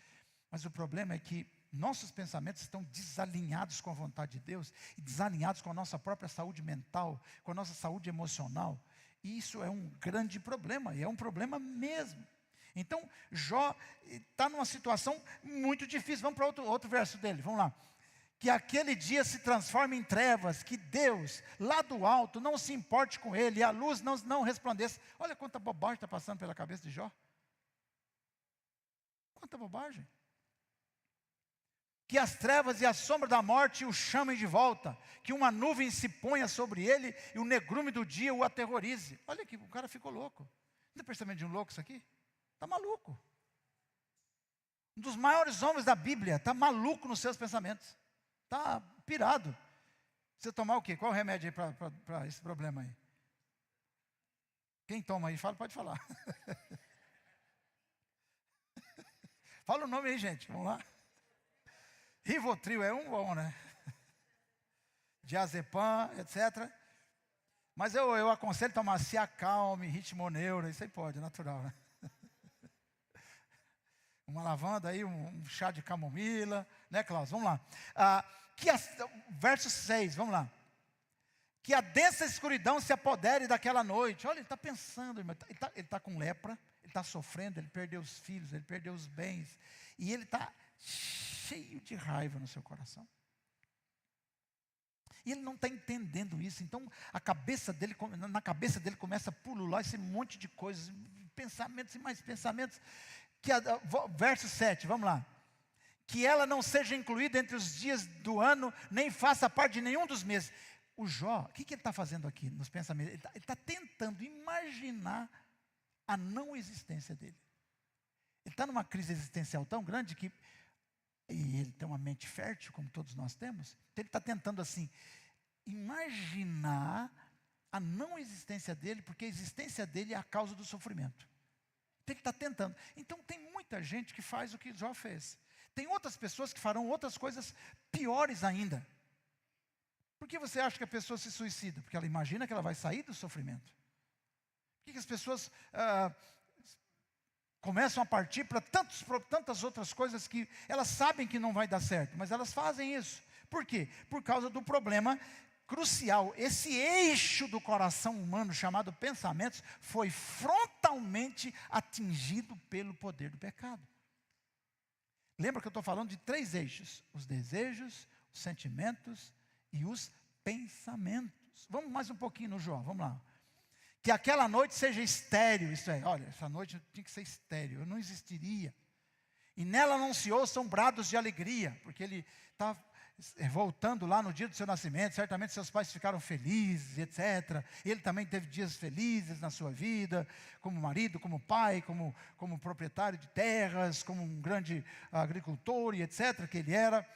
Mas o problema é que nossos pensamentos estão desalinhados com a vontade de Deus e desalinhados com a nossa própria saúde mental, com a nossa saúde emocional. E isso é um grande problema, e é um problema mesmo. Então, Jó está numa situação muito difícil. Vamos para outro verso dele, vamos lá. Que aquele dia se transforme em trevas, que Deus, lá do alto, não se importe com ele, e a luz não resplandeça. Olha quanta bobagem está passando pela cabeça de Jó. Quanta bobagem. Que as trevas e a sombra da morte o chamem de volta, que uma nuvem se ponha sobre ele e o negrume do dia o aterrorize. Olha que o cara ficou louco. Não tem pensamento de um louco isso aqui? Está maluco. Um dos maiores homens da Bíblia está maluco nos seus pensamentos. Está pirado. Você tomar o quê? Qual o remédio aí para esse problema aí? Quem toma aí? Pode falar. Fala o nome aí, gente. Vamos lá. Rivotril é um bom, né? Diazepam, etc. Mas eu aconselho tomar Ciacalme, Ritmoneura, isso aí pode, é natural, né? Uma lavanda aí, um chá de camomila, né, Cláudio? Vamos lá. Verso 6, vamos lá. Que a densa escuridão se apodere daquela noite. Olha, ele está pensando, irmão, ele está com lepra, ele está sofrendo, ele perdeu os filhos, ele perdeu os bens. E ele está cheio de raiva no seu coração. E ele não está entendendo isso. Então, na cabeça dele começa a pulular esse monte de coisas, pensamentos e mais pensamentos. Verso 7, vamos lá. Que ela não seja incluída entre os dias do ano, nem faça parte de nenhum dos meses. O Jó, o que ele está fazendo aqui nos pensamentos? Ele está tentando imaginar a não existência dele. Ele está numa crise existencial tão grande que, e ele tem uma mente fértil, como todos nós temos, então ele está tentando assim, imaginar a não existência dele, porque a existência dele é a causa do sofrimento. Então ele está tentando. Então tem muita gente que faz o que Jó fez. Tem outras pessoas que farão outras coisas piores ainda. Por que você acha que a pessoa se suicida? Porque ela imagina que ela vai sair do sofrimento. Por que as pessoas começam a partir para tantas outras coisas que elas sabem que não vai dar certo, mas elas fazem isso. Por quê? Por causa do problema crucial. Esse eixo do coração humano chamado pensamentos foi frontalmente atingido pelo poder do pecado. Lembra que eu estou falando de 3 eixos: os desejos, os sentimentos e os pensamentos. Vamos mais um pouquinho no Jó, vamos lá. Que aquela noite seja estéril, isso é, olha, essa noite tinha que ser estéril, eu não existiria. E nela não se ouçam brados de alegria, porque ele está voltando lá no dia do seu nascimento, certamente seus pais ficaram felizes, etc. Ele também teve dias felizes na sua vida, como marido, como pai, como proprietário de terras, como um grande agricultor e etc. que ele era.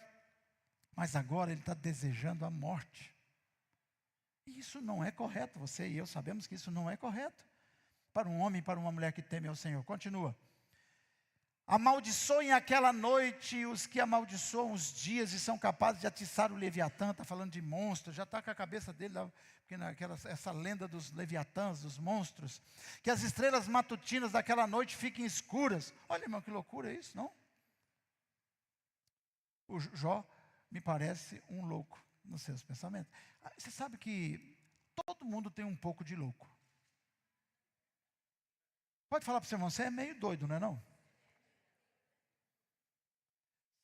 Mas agora ele está desejando a morte. E isso não é correto, você e eu sabemos que isso não é correto. Para um homem e para uma mulher que teme ao Senhor. Continua. Amaldiçoem aquela noite os que amaldiçoam os dias e são capazes de atiçar o Leviatã. Está falando de monstros, já está com a cabeça dele, porque essa lenda dos Leviatãs, dos monstros. Que as estrelas matutinas daquela noite fiquem escuras. Olha, irmão, que loucura é isso, não? O Jó me parece um louco nos seus pensamentos. Você sabe que todo mundo tem um pouco de louco. Pode falar para o seu irmão, você é meio doido, não é não?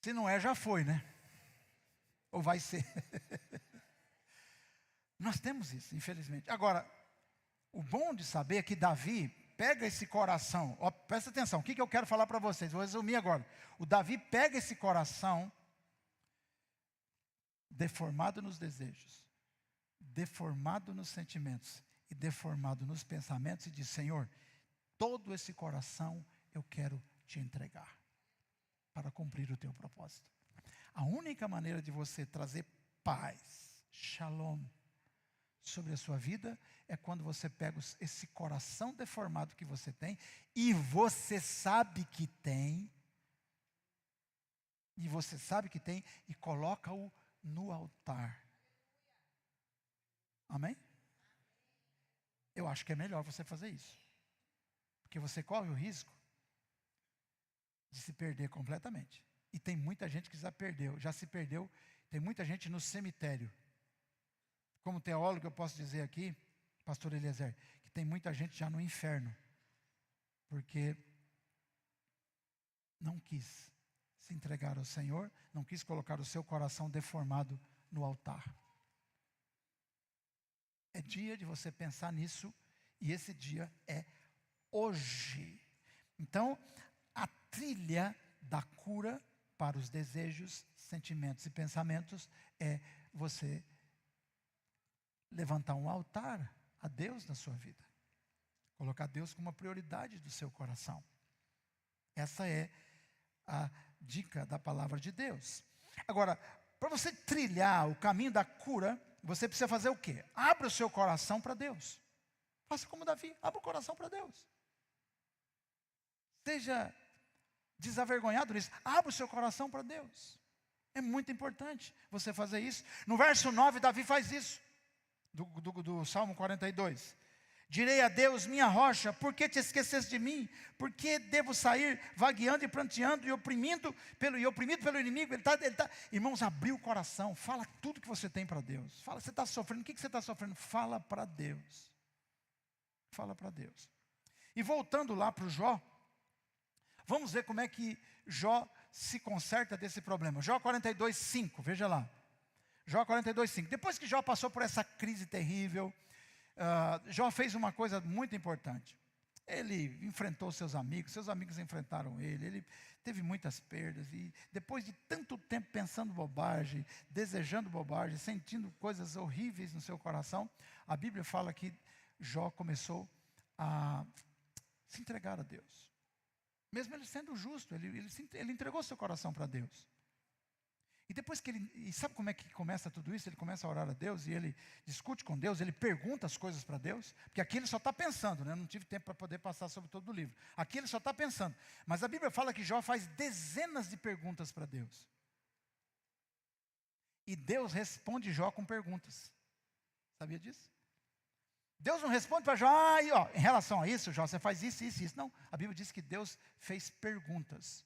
Se não é, já foi, né? Ou vai ser. Nós temos isso, infelizmente. Agora, o bom de saber é que Davi pega esse coração. Ó, presta atenção, o que eu quero falar para vocês? Vou resumir agora. O Davi pega esse coração deformado nos desejos, deformado nos sentimentos e deformado nos pensamentos e diz: Senhor, todo esse coração eu quero te entregar para cumprir o teu propósito. A única maneira de você trazer paz, shalom, sobre a sua vida é quando você pega esse coração deformado que você tem, e você sabe que tem, e coloca-o no altar. Amém? Eu acho que é melhor você fazer isso, porque você corre o risco de se perder completamente. E tem muita gente que já se perdeu. Tem muita gente no cemitério. Como teólogo eu posso dizer aqui, pastor Eliezer, que tem muita gente já no inferno, porque não quis se entregar ao Senhor, não quis colocar o seu coração deformado no altar. É dia de você pensar nisso, e esse dia é hoje. Então, a trilha da cura para os desejos, sentimentos e pensamentos é você levantar um altar a Deus na sua vida. Colocar Deus como uma prioridade do seu coração. Essa é a dica da palavra de Deus. Agora, para você trilhar o caminho da cura, você precisa fazer o quê? Abra o seu coração para Deus. Faça como Davi, abra o coração para Deus. Seja desavergonhado nisso. Abra o seu coração para Deus. É muito importante você fazer isso. No verso 9, Davi faz isso. Do Salmo 42. Direi a Deus, minha rocha, por que te esqueceste de mim? Por que devo sair vagueando e pranteando e oprimido pelo inimigo? Irmãos, abriu o coração, fala tudo que você tem para Deus. Fala, você está sofrendo, o que você está sofrendo? Fala para Deus. Fala para Deus. E voltando lá para o Jó, vamos ver como é que Jó se conserta desse problema. Jó 42:5, veja lá. Jó 42:5. Depois que Jó passou por essa crise terrível, Jó fez uma coisa muito importante. Ele enfrentou seus amigos enfrentaram ele teve muitas perdas, e depois de tanto tempo pensando bobagem, desejando bobagem, sentindo coisas horríveis no seu coração, a Bíblia fala que Jó começou a se entregar a Deus. Mesmo ele sendo justo, ele entregou seu coração para Deus. E depois que e sabe como é que começa tudo isso? Ele começa a orar a Deus, e ele discute com Deus, ele pergunta as coisas para Deus, porque aqui ele só está pensando, né? Eu não tive tempo para poder passar sobre todo o livro. Aqui ele só está pensando. Mas a Bíblia fala que Jó faz dezenas de perguntas para Deus. E Deus responde Jó com perguntas. Sabia disso? Deus não responde para Jó, em relação a isso, Jó, você faz isso, isso, isso. Não, a Bíblia diz que Deus fez perguntas.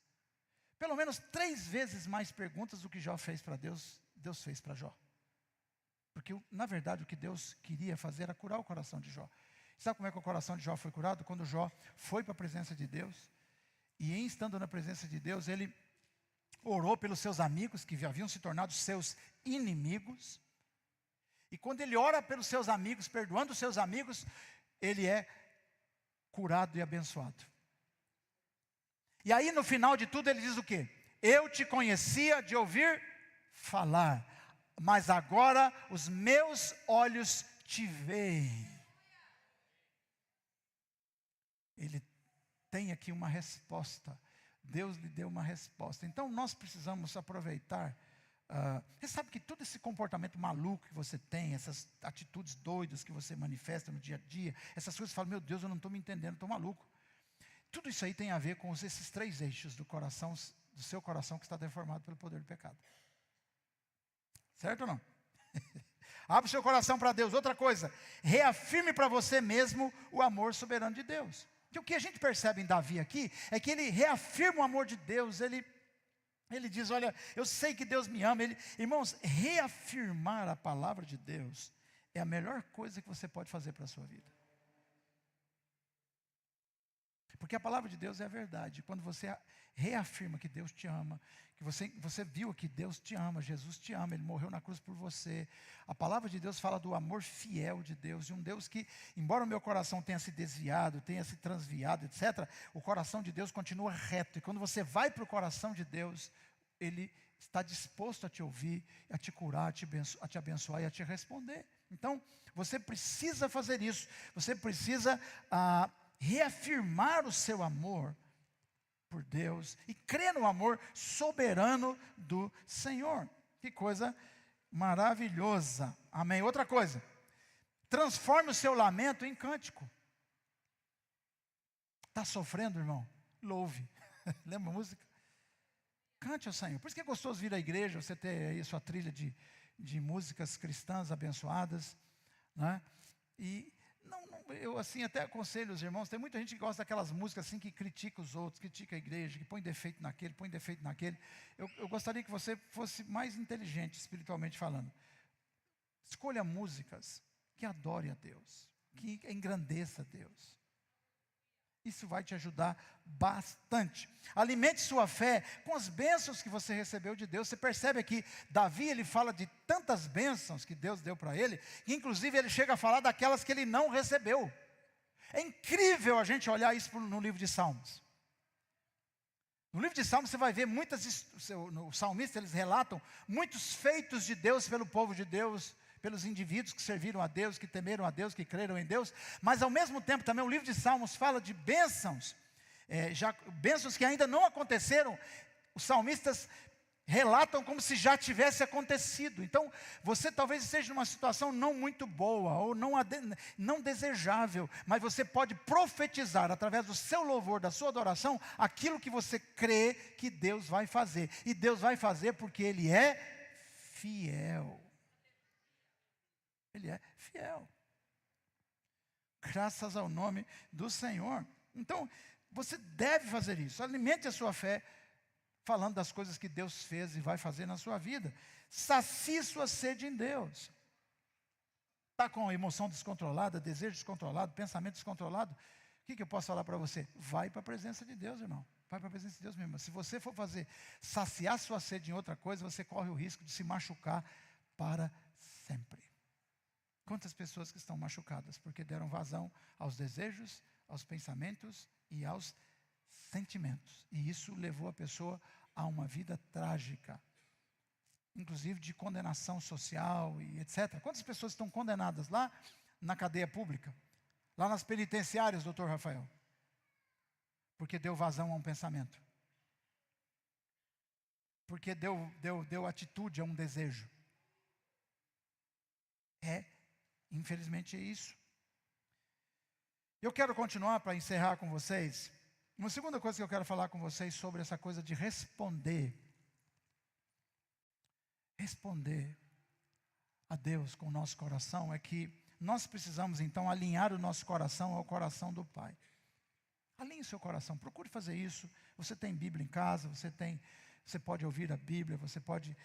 Pelo menos 3 vezes mais perguntas do que Jó fez para Deus, Deus fez para Jó. Porque, na verdade, o que Deus queria fazer era curar o coração de Jó. Sabe como é que o coração de Jó foi curado? Quando Jó foi para a presença de Deus, e em estando na presença de Deus, ele orou pelos seus amigos, que haviam se tornado seus inimigos. E quando ele ora pelos seus amigos, perdoando os seus amigos, ele é curado e abençoado. E aí no final de tudo ele diz o quê? Eu te conhecia de ouvir falar, mas agora os meus olhos te veem. Ele tem aqui uma resposta. Deus lhe deu uma resposta. Então nós precisamos aproveitar. Você sabe que todo esse comportamento maluco que você tem, essas atitudes doidas que você manifesta no dia a dia, essas coisas, você fala, meu Deus, eu não estou me entendendo, estou maluco. Tudo isso aí tem a ver com esses 3 eixos do coração, do seu coração que está deformado pelo poder do pecado. Certo ou não? Abre o seu coração para Deus. Outra coisa, reafirme para você mesmo o amor soberano de Deus. Porque o que a gente percebe em Davi aqui, é que ele reafirma o amor de Deus, ele diz, olha, eu sei que Deus me ama. Irmãos, reafirmar a palavra de Deus é a melhor coisa que você pode fazer para a sua vida. Porque a palavra de Deus é a verdade. Quando você reafirma que Deus te ama, que você viu que Deus te ama, Jesus te ama, Ele morreu na cruz por você. A palavra de Deus fala do amor fiel de Deus, de um Deus que, embora o meu coração tenha se desviado, tenha se transviado, etc., o coração de Deus continua reto. E quando você vai para o coração de Deus, Ele está disposto a te ouvir, a te curar, a te abençoar e a te responder. Então, você precisa fazer isso. Você precisa reafirmar o seu amor por Deus e crer no amor soberano do Senhor. Que coisa maravilhosa. Amém. Outra coisa, transforme o seu lamento em cântico. Está sofrendo, irmão? Louve. Lembra a música? Cante ao Senhor. Por isso que é gostoso vir à igreja, você ter aí a sua trilha de músicas cristãs abençoadas, né? E eu assim até aconselho os irmãos, tem muita gente que gosta daquelas músicas assim que critica os outros, critica a igreja, que põe defeito naquele, põe defeito naquele. Eu gostaria que você fosse mais inteligente espiritualmente falando. Escolha músicas que adorem a Deus, que engrandeça a Deus. Isso vai te ajudar bastante. Alimente sua fé com as bênçãos que você recebeu de Deus. Você percebe aqui, Davi, ele fala de tantas bênçãos que Deus deu para ele, que inclusive ele chega a falar daquelas que ele não recebeu. É incrível a gente olhar isso no livro de Salmos. No livro de Salmos você vai ver os salmistas, eles relatam muitos feitos de Deus pelo povo de Deus, pelos indivíduos que serviram a Deus, que temeram a Deus, que creram em Deus. Mas ao mesmo tempo também o livro de Salmos fala de bênçãos, bênçãos que ainda não aconteceram, Os salmistas relatam como se já tivesse acontecido. Então, você talvez esteja numa situação não muito boa, ou não desejável, mas você pode profetizar, através do seu louvor, da sua adoração, aquilo que você crê que Deus vai fazer. E Deus vai fazer porque Ele é fiel. Ele é fiel. Graças ao nome do Senhor. Então, você deve fazer isso. Alimente a sua fé, falando das coisas que Deus fez e vai fazer na sua vida. Sacie sua sede em Deus. Está com a emoção descontrolada, desejo descontrolado, pensamento descontrolado? O que eu posso falar para você? Vai para a presença de Deus, irmão. Vai para a presença de Deus mesmo. Se você for saciar sua sede em outra coisa, você corre o risco de se machucar para sempre. Quantas pessoas que estão machucadas porque deram vazão aos desejos, aos pensamentos e aos sentimentos. E isso levou a pessoa a uma vida trágica, inclusive de condenação social e etc. Quantas pessoas estão condenadas lá na cadeia pública, lá nas penitenciárias, doutor Rafael? Porque deu vazão a um pensamento. Porque deu atitude a um desejo. Infelizmente é isso. Eu quero continuar para encerrar com vocês. Uma segunda coisa que eu quero falar com vocês sobre essa coisa de responder. Responder a Deus com o nosso coração é que nós precisamos então alinhar o nosso coração ao coração do Pai. Alinhe o seu coração, procure fazer isso. Você tem Bíblia em casa, você pode ouvir a Bíblia, você pode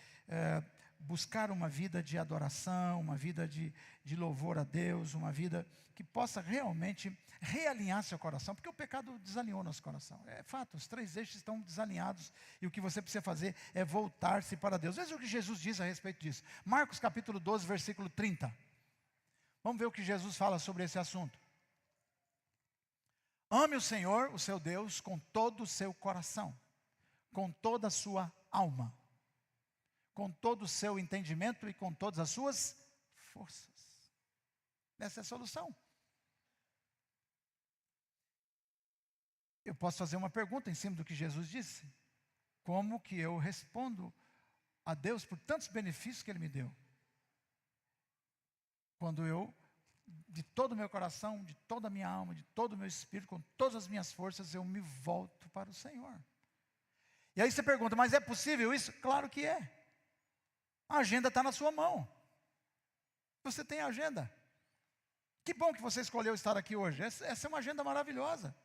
buscar uma vida de adoração, uma vida de louvor a Deus, uma vida que possa realmente realinhar seu coração, porque o pecado desalinhou nosso coração. É fato, os 3 eixos estão desalinhados, e o que você precisa fazer é voltar-se para Deus. Veja o que Jesus diz a respeito disso. Marcos capítulo 12, versículo 30. Vamos ver o que Jesus fala sobre esse assunto. Ame o Senhor, o seu Deus, com todo o seu coração, com toda a sua alma, com todo o seu entendimento e com todas as suas forças. Essa é a solução. Eu posso fazer uma pergunta em cima do que Jesus disse. Como que eu respondo a Deus por tantos benefícios que Ele me deu? Quando eu, de todo o meu coração, de toda a minha alma, de todo o meu espírito, com todas as minhas forças, eu me volto para o Senhor. E aí você pergunta, mas é possível isso? Claro que é. A agenda está na sua mão. Você tem a agenda. Que bom que você escolheu estar aqui hoje. Essa é uma agenda maravilhosa.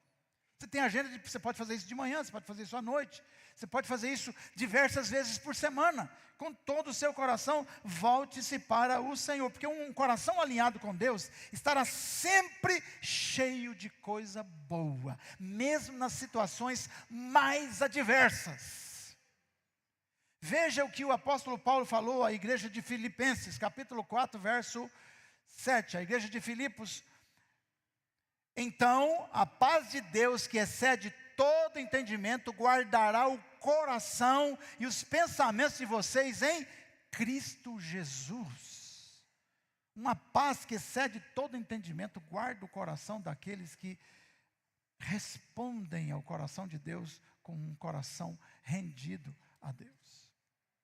Você tem agenda, você pode fazer isso de manhã, você pode fazer isso à noite. Você pode fazer isso diversas vezes por semana. Com todo o seu coração, volte-se para o Senhor. Porque um coração alinhado com Deus estará sempre cheio de coisa boa, mesmo nas situações mais adversas. Veja o que o apóstolo Paulo falou à igreja de Filipenses, capítulo 4, verso 7. A igreja de Filipos. Então, a paz de Deus, que excede todo entendimento, guardará o coração e os pensamentos de vocês em Cristo Jesus. Uma paz que excede todo entendimento, guarda o coração daqueles que respondem ao coração de Deus com um coração rendido a Deus.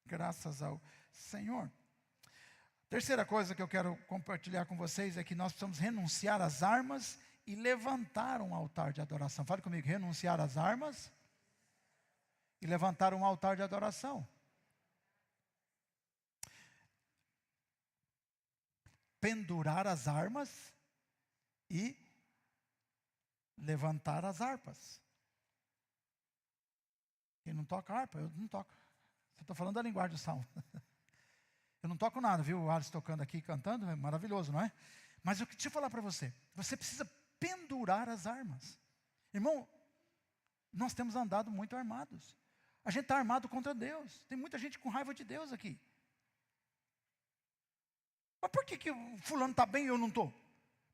Graças ao Senhor. Terceira coisa que eu quero compartilhar com vocês é que nós precisamos renunciar às armas e levantar um altar de adoração. Fale comigo, renunciar às armas e levantar um altar de adoração. Pendurar as armas e levantar as harpas. Quem não toca harpa, eu não toco. Eu estou falando da linguagem do salmo. Eu não toco nada, viu? O Alisson tocando aqui, cantando, é maravilhoso, não é? Mas deixa eu falar para você. Você precisa pendurar as armas. Irmão, nós temos andado muito armados. A gente está armado contra Deus. Tem muita gente com raiva de Deus aqui. Mas por que o fulano está bem e eu não estou?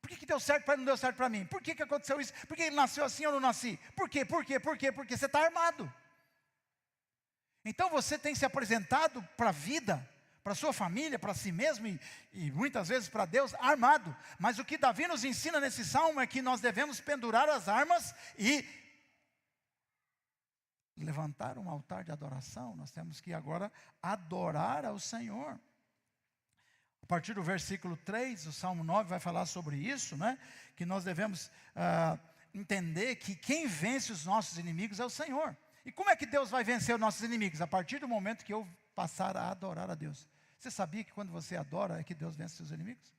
Por que deu certo para ele e não deu certo para mim? Por que aconteceu isso? Por que ele nasceu assim e eu não nasci? Por quê? Porque você está armado. Então você tem se apresentado para a vida, para a sua família, para si mesmo e muitas vezes para Deus, armado. Mas o que Davi nos ensina nesse salmo é que nós devemos pendurar as armas e levantar um altar de adoração, nós temos que agora adorar ao Senhor. A partir do versículo 3, o Salmo 9 vai falar sobre isso, né? Que nós devemos entender que quem vence os nossos inimigos é o Senhor. E como é que Deus vai vencer os nossos inimigos? A partir do momento que eu passar a adorar a Deus. Você sabia que quando você adora é que Deus vence seus inimigos?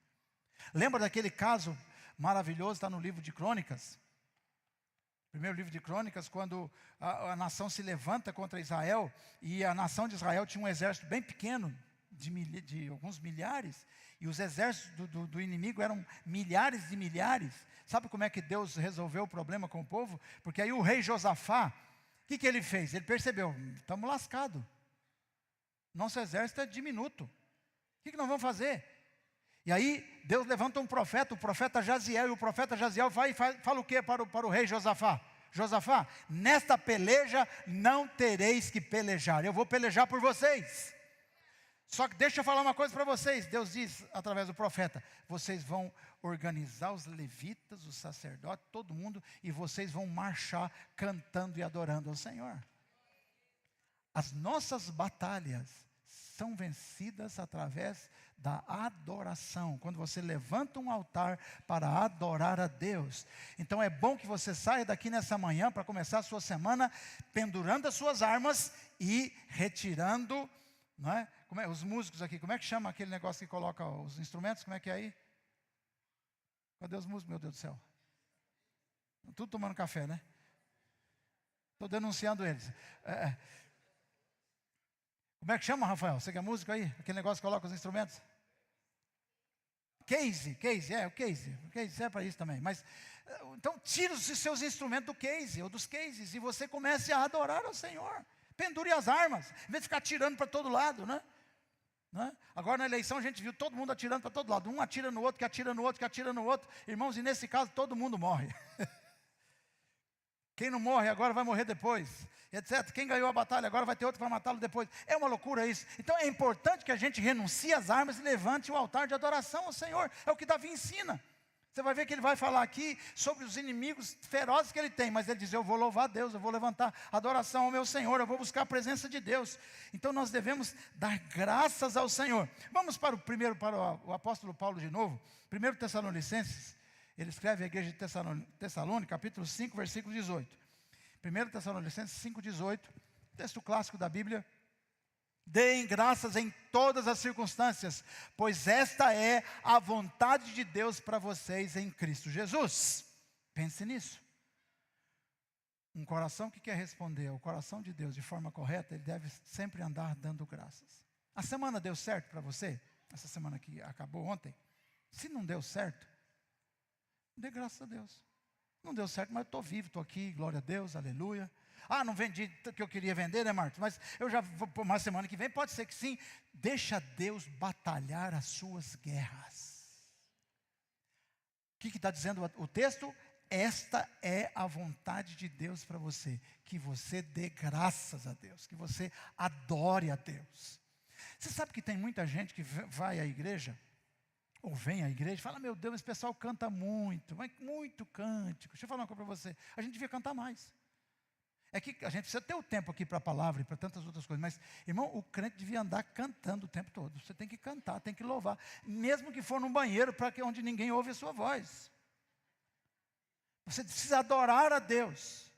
Lembra daquele caso maravilhoso, está no livro de Crônicas? Primeiro livro de Crônicas, quando a nação se levanta contra Israel, e a nação de Israel tinha um exército bem pequeno, de alguns milhares, e os exércitos do inimigo eram milhares de milhares. Sabe como é que Deus resolveu o problema com o povo? Porque aí o rei Josafá, o que ele fez? Ele percebeu, estamos lascados. Nosso exército é diminuto. O que nós vamos fazer? E aí Deus levanta um profeta, o profeta Jaziel, e o profeta Jaziel vai e fala o que para o rei Josafá? Josafá, nesta peleja não tereis que pelejar, eu vou pelejar por vocês. Só que deixa eu falar uma coisa para vocês. Deus diz através do profeta: vocês vão organizar os levitas, os sacerdotes, todo mundo, e vocês vão marchar cantando e adorando ao Senhor. As nossas batalhas são vencidas através da adoração. Quando você levanta um altar para adorar a Deus. Então é bom que você saia daqui nessa manhã para começar a sua semana pendurando as suas armas e retirando, não é? Os músicos aqui, como é que chama aquele negócio que coloca os instrumentos? Como é que é aí? Cadê os músicos, meu Deus do céu? Tudo tomando café, né? Estou denunciando eles. Como é que chama, Rafael? Você que é músico aí? Aquele negócio que coloca os instrumentos? Case, o case serve para isso também. Mas, então tira os seus instrumentos do case, ou dos cases, e você comece a adorar ao Senhor. Pendure as armas, em vez de ficar atirando para todo lado, né? Agora na eleição a gente viu todo mundo atirando para todo lado. Um atira no outro, que atira no outro, que atira no outro. Irmãos, e nesse caso todo mundo morre. Quem não morre agora vai morrer depois, etc. Quem ganhou a batalha agora vai ter outro que vai matá-lo depois. É uma loucura isso. Então é importante que a gente renuncie às armas e levante o altar de adoração ao Senhor. É o que Davi ensina. Você vai ver que ele vai falar aqui sobre os inimigos ferozes que ele tem, mas ele diz: eu vou louvar a Deus, eu vou levantar adoração ao meu Senhor, eu vou buscar a presença de Deus. Então nós devemos dar graças ao Senhor. Vamos para o apóstolo Paulo de novo. 1 Tessalonicenses, ele escreve à igreja de Tessalônica, capítulo 5, versículo 18. 1 Tessalonicenses 5, 18, texto clássico da Bíblia. Deem graças em todas as circunstâncias, pois esta é a vontade de Deus para vocês em Cristo Jesus. Pense nisso. Um coração que quer responder ao coração de Deus de forma correta, ele deve sempre andar dando graças. A semana deu certo para você? Essa semana que acabou ontem? Se não deu certo, dê graças a Deus. Não deu certo, mas eu estou vivo, estou aqui, glória a Deus, aleluia. Ah, não vendi o que eu queria vender, né, Marcos? Mas eu já vou por uma semana que vem, pode ser que sim. Deixa Deus batalhar as suas guerras. O que está dizendo o texto? Esta é a vontade de Deus para você. Que você dê graças a Deus, que você adore a Deus. Você sabe que tem muita gente que vai à igreja, ou vem à igreja e fala: meu Deus, esse pessoal canta muito, muito cântico. Deixa eu falar uma coisa para você, a gente devia cantar mais. É que a gente precisa ter o tempo aqui para a palavra e para tantas outras coisas, mas, irmão, o crente devia andar cantando o tempo todo. Você tem que cantar, tem que louvar, mesmo que for num banheiro, para que onde ninguém ouve a sua voz. Você precisa adorar a Deus,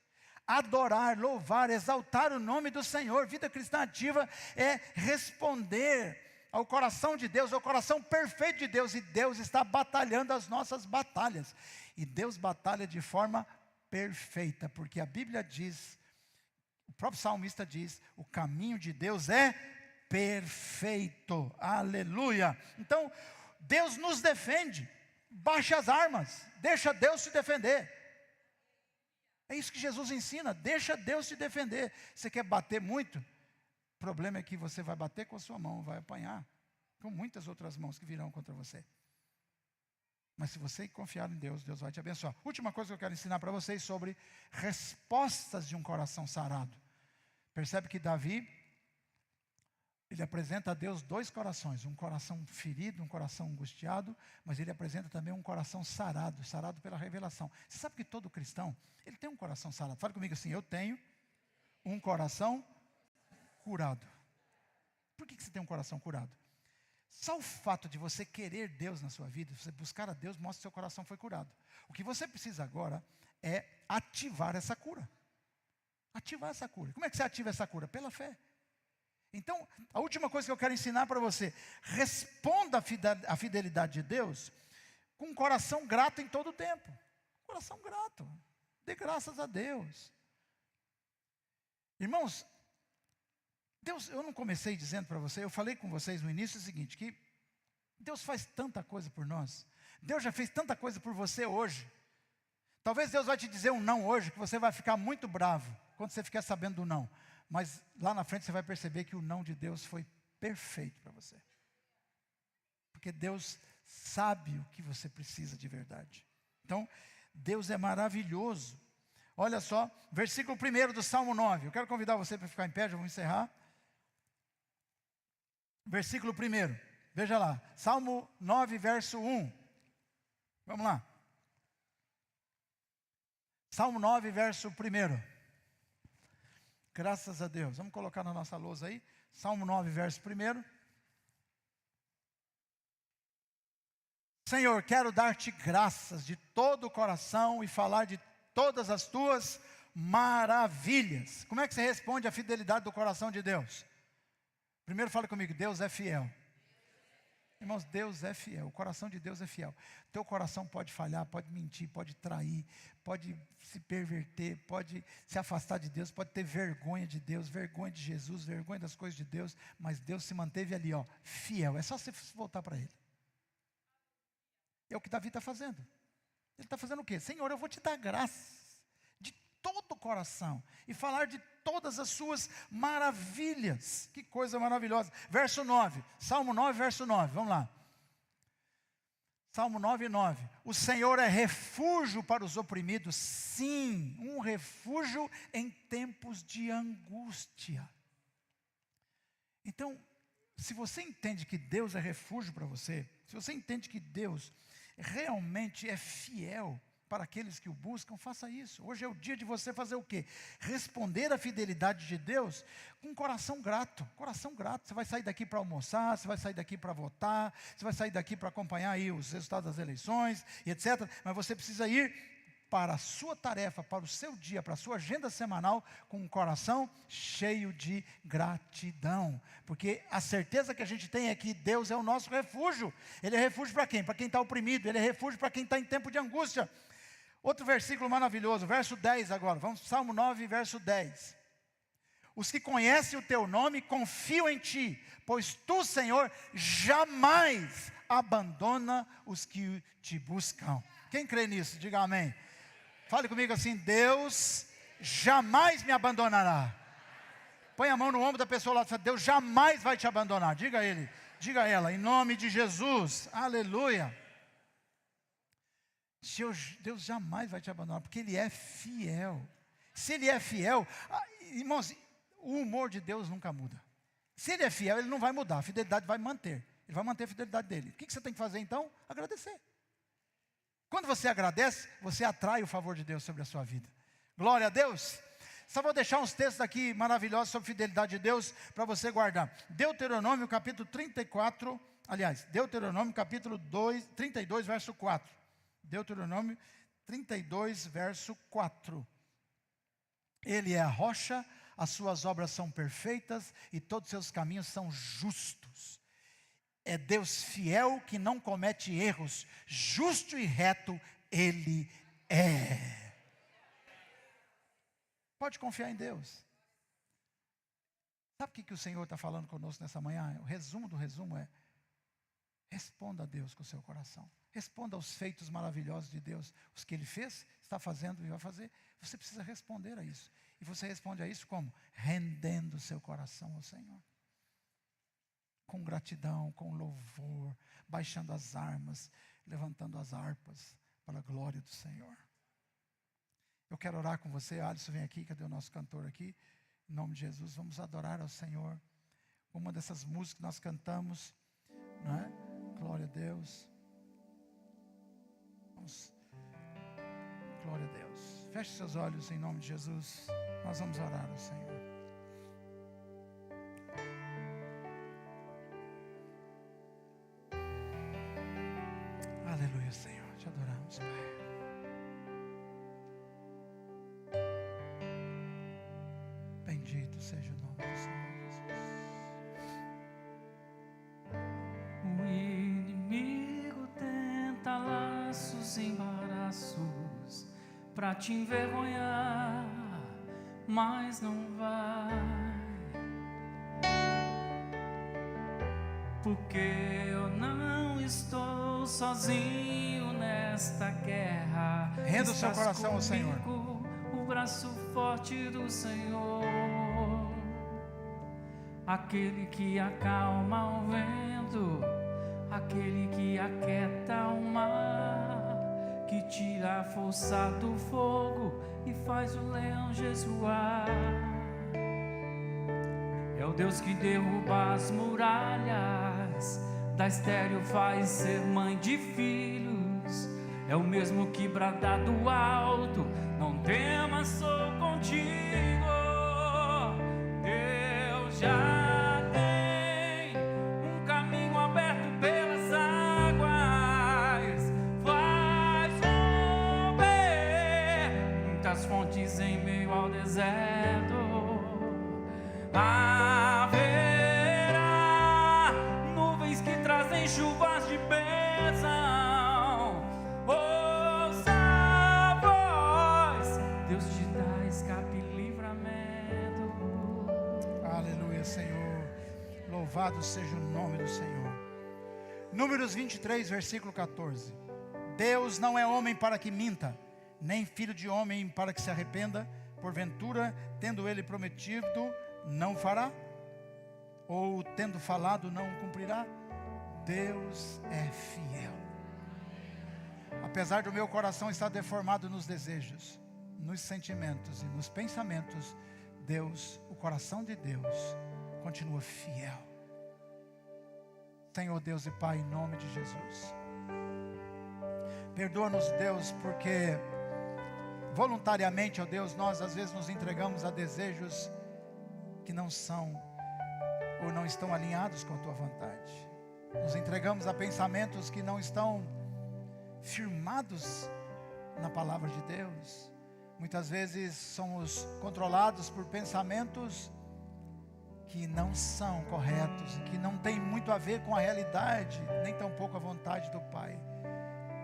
adorar, louvar, exaltar o nome do Senhor. Vida cristã ativa é responder ao coração de Deus, ao coração perfeito de Deus, e Deus está batalhando as nossas batalhas, e Deus batalha de forma perfeita, porque a Bíblia diz, o próprio salmista diz, o caminho de Deus é perfeito, aleluia. Então, Deus nos defende, baixe as armas, deixa Deus te defender. É isso que Jesus ensina, deixa Deus te defender. Você quer bater muito? O problema é que você vai bater com a sua mão, vai apanhar, com muitas outras mãos que virão contra você. Mas se você confiar em Deus, Deus vai te abençoar. Última coisa que eu quero ensinar para vocês sobre respostas de um coração sarado. Percebe que Davi, ele apresenta a Deus dois corações, um coração ferido, um coração angustiado, mas ele apresenta também um coração sarado, sarado pela revelação. Você sabe que todo cristão, ele tem um coração sarado. Fala comigo assim: eu tenho um coração curado. Por que você tem um coração curado? Só o fato de você querer Deus na sua vida, você buscar a Deus, mostra que seu coração foi curado. O que você precisa agora é ativar essa cura. Ativar essa cura. Como é que você ativa essa cura? Pela fé. Então, a última coisa que eu quero ensinar para você, responda a fidelidade de Deus com um coração grato em todo o tempo. Coração grato. Dê graças a Deus. Irmãos, Deus, eu não comecei dizendo para você, eu falei com vocês no início o seguinte, que Deus faz tanta coisa por nós. Deus já fez tanta coisa por você hoje. Talvez Deus vai te dizer um não hoje, que você vai ficar muito bravo quando você ficar sabendo do não. Mas lá na frente você vai perceber que o não de Deus foi perfeito para você. Porque Deus sabe o que você precisa de verdade. Então, Deus é maravilhoso. Olha só, versículo 1 do Salmo 9. Eu quero convidar você para ficar em pé, já vou encerrar. Versículo 1. Veja lá. Salmo 9, verso 1. Vamos lá. Salmo 9, verso 1. Graças a Deus. Vamos colocar na nossa lousa aí. Salmo 9, verso 1. Senhor, quero dar-te graças de todo o coração e falar de todas as tuas maravilhas. Como é que você responde à fidelidade do coração de Deus? Primeiro fala comigo, Deus é fiel. Irmãos, Deus é fiel, o coração de Deus é fiel. Teu coração pode falhar, pode mentir, pode trair, pode se perverter, pode se afastar de Deus, pode ter vergonha de Deus, vergonha de Jesus, vergonha das coisas de Deus, mas Deus se manteve ali, ó, fiel. É só você voltar para Ele. É o que Davi está fazendo. Ele está fazendo o quê? Senhor, eu vou te dar graças de todo o coração e falar de todas as suas maravilhas. Que coisa maravilhosa. Verso 9, Salmo 9, verso 9, vamos lá. Salmo 9, 9. O Senhor é refúgio para os oprimidos, sim, um refúgio em tempos de angústia. Então, se você entende que Deus é refúgio para você, se você entende que Deus realmente é fiel para aqueles que o buscam, faça isso. Hoje é o dia de você fazer o quê? Responder à fidelidade de Deus com um coração grato. Coração grato. Você vai sair daqui para almoçar, você vai sair daqui para votar, você vai sair daqui para acompanhar aí os resultados das eleições, e etc. Mas você precisa ir para a sua tarefa, para o seu dia, para a sua agenda semanal, com um coração cheio de gratidão. Porque a certeza que a gente tem é que Deus é o nosso refúgio. Ele é refúgio para quem? Para quem está oprimido. Ele é refúgio para quem está em tempo de angústia. Outro versículo maravilhoso, verso 10 agora. Vamos, Salmo 9, verso 10. Os que conhecem o teu nome confiam em ti, pois tu, Senhor, jamais abandona os que te buscam. Quem crê nisso? Diga amém. Fale comigo assim, Deus jamais me abandonará. Põe a mão no ombro da pessoa lá, Deus jamais vai te abandonar. Diga a ele, diga a ela, em nome de Jesus, aleluia. Deus jamais vai te abandonar, porque Ele é fiel. Se Ele é fiel, irmãos, o humor de Deus nunca muda. Se Ele é fiel, Ele não vai mudar, a fidelidade vai manter. Ele vai manter a fidelidade dele. O que você tem que fazer então? Agradecer. Quando você agradece, você atrai o favor de Deus sobre a sua vida. Glória a Deus. Só vou deixar uns textos aqui maravilhosos sobre fidelidade de Deus para você guardar. Deuteronômio capítulo 34, aliás, Deuteronômio capítulo 32, verso 4. Deuteronômio 32, verso 4. Ele é a rocha, as suas obras são perfeitas e todos os seus caminhos são justos. É Deus fiel que não comete erros, justo e reto Ele é. Pode confiar em Deus. Sabe o que o Senhor está falando conosco nessa manhã? O resumo do resumo é: responda a Deus com o seu coração. Responda aos feitos maravilhosos de Deus. Os que Ele fez, está fazendo e vai fazer. Você precisa responder a isso. E você responde a isso como? Rendendo o seu coração ao Senhor. Com gratidão, com louvor, baixando as armas, levantando as harpas para a glória do Senhor. Eu quero orar com você. Alisson, vem aqui, cadê o nosso cantor aqui? Em nome de Jesus, vamos adorar ao Senhor. Uma dessas músicas que nós cantamos, não é? Glória a Deus. Vamos. Glória a Deus. Feche seus olhos em nome de Jesus. Nós vamos orar ao Senhor. Aleluia, Senhor. Te adoramos, Pai. Bendito seja o nome do Senhor Jesus. O inimigo tenta laços e embaraços pra te envergonhar, mas não vai, porque eu não estou sozinho nesta guerra. Renda o seu Estás coração ao Senhor. comigo, o braço forte do Senhor, aquele que acalma o vento, aquele que aquieta o mar, que tira a força do fogo e faz o leão jejuar. É o Deus que derruba as muralhas, da estéril faz ser mãe de filhos. É o mesmo que brada do alto, não temas, sou contigo. Deus já tem um caminho aberto pelas águas, faz romper muitas fontes em meio ao deserto. Haverá nuvens que trazem chuvas de bênção. Ouça a voz, Deus te dá escape e livramento. Aleluia, Senhor. Louvado seja o nome do Senhor. Números 23, versículo 14. Deus não é homem para que minta, nem filho de homem para que se arrependa. Porventura, tendo ele prometido, não fará? Ou tendo falado, não cumprirá? Deus é fiel. Apesar do meu coração estar deformado nos desejos, nos sentimentos e nos pensamentos, Deus, o coração de Deus, continua fiel. Senhor Deus e Pai, em nome de Jesus, perdoa-nos, Deus, porque voluntariamente, ó Deus, nós às vezes nos entregamos a desejos que não são ou não estão alinhados com a Tua vontade. Nos entregamos a pensamentos que não estão firmados na palavra de Deus. Muitas vezes somos controlados por pensamentos que não são corretos e que não têm muito a ver com a realidade, nem tampouco a vontade do Pai.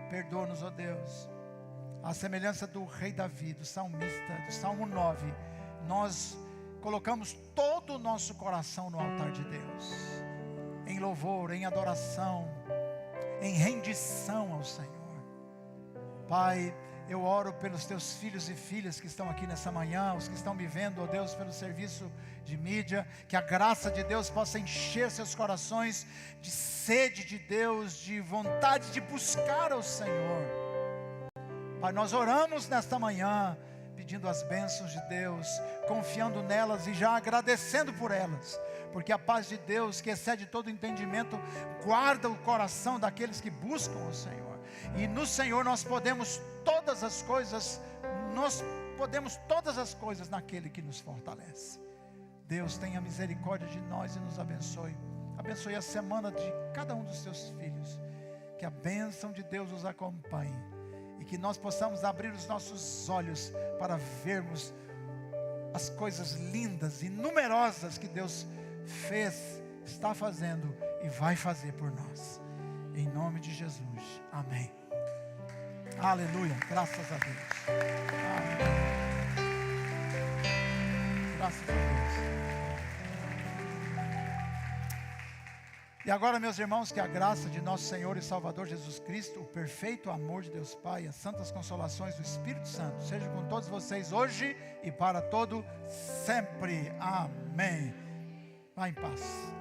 Perdoa-nos, ó Deus. A semelhança do rei Davi, do salmista, do Salmo 9, nós colocamos todo o nosso coração no altar de Deus, em louvor, em adoração, em rendição ao Senhor. Pai, eu oro pelos teus filhos e filhas que estão aqui nessa manhã, os que estão me vendo, ó Deus, pelo serviço de mídia, que a graça de Deus possa encher seus corações de sede de Deus, de vontade de buscar ao Senhor. Pai, nós oramos nesta manhã, pedindo as bênçãos de Deus, confiando nelas e já agradecendo por elas, porque a paz de Deus, que excede todo entendimento, guarda o coração daqueles que buscam o Senhor. E no Senhor nós podemos todas as coisas, naquele que nos fortalece. Deus, tenha misericórdia de nós e nos abençoe. Abençoe a semana de cada um dos seus filhos. Que a bênção de Deus os acompanhe. E que nós possamos abrir os nossos olhos para vermos as coisas lindas e numerosas que Deus fez, está fazendo e vai fazer por nós. Em nome de Jesus. Amém. Aleluia. Graças a Deus. Amém. Graças a Deus. E agora, meus irmãos, que a graça de nosso Senhor e Salvador Jesus Cristo, o perfeito amor de Deus Pai, as santas consolações do Espírito Santo, seja com todos vocês hoje e para todo sempre. Amém. Vá em paz.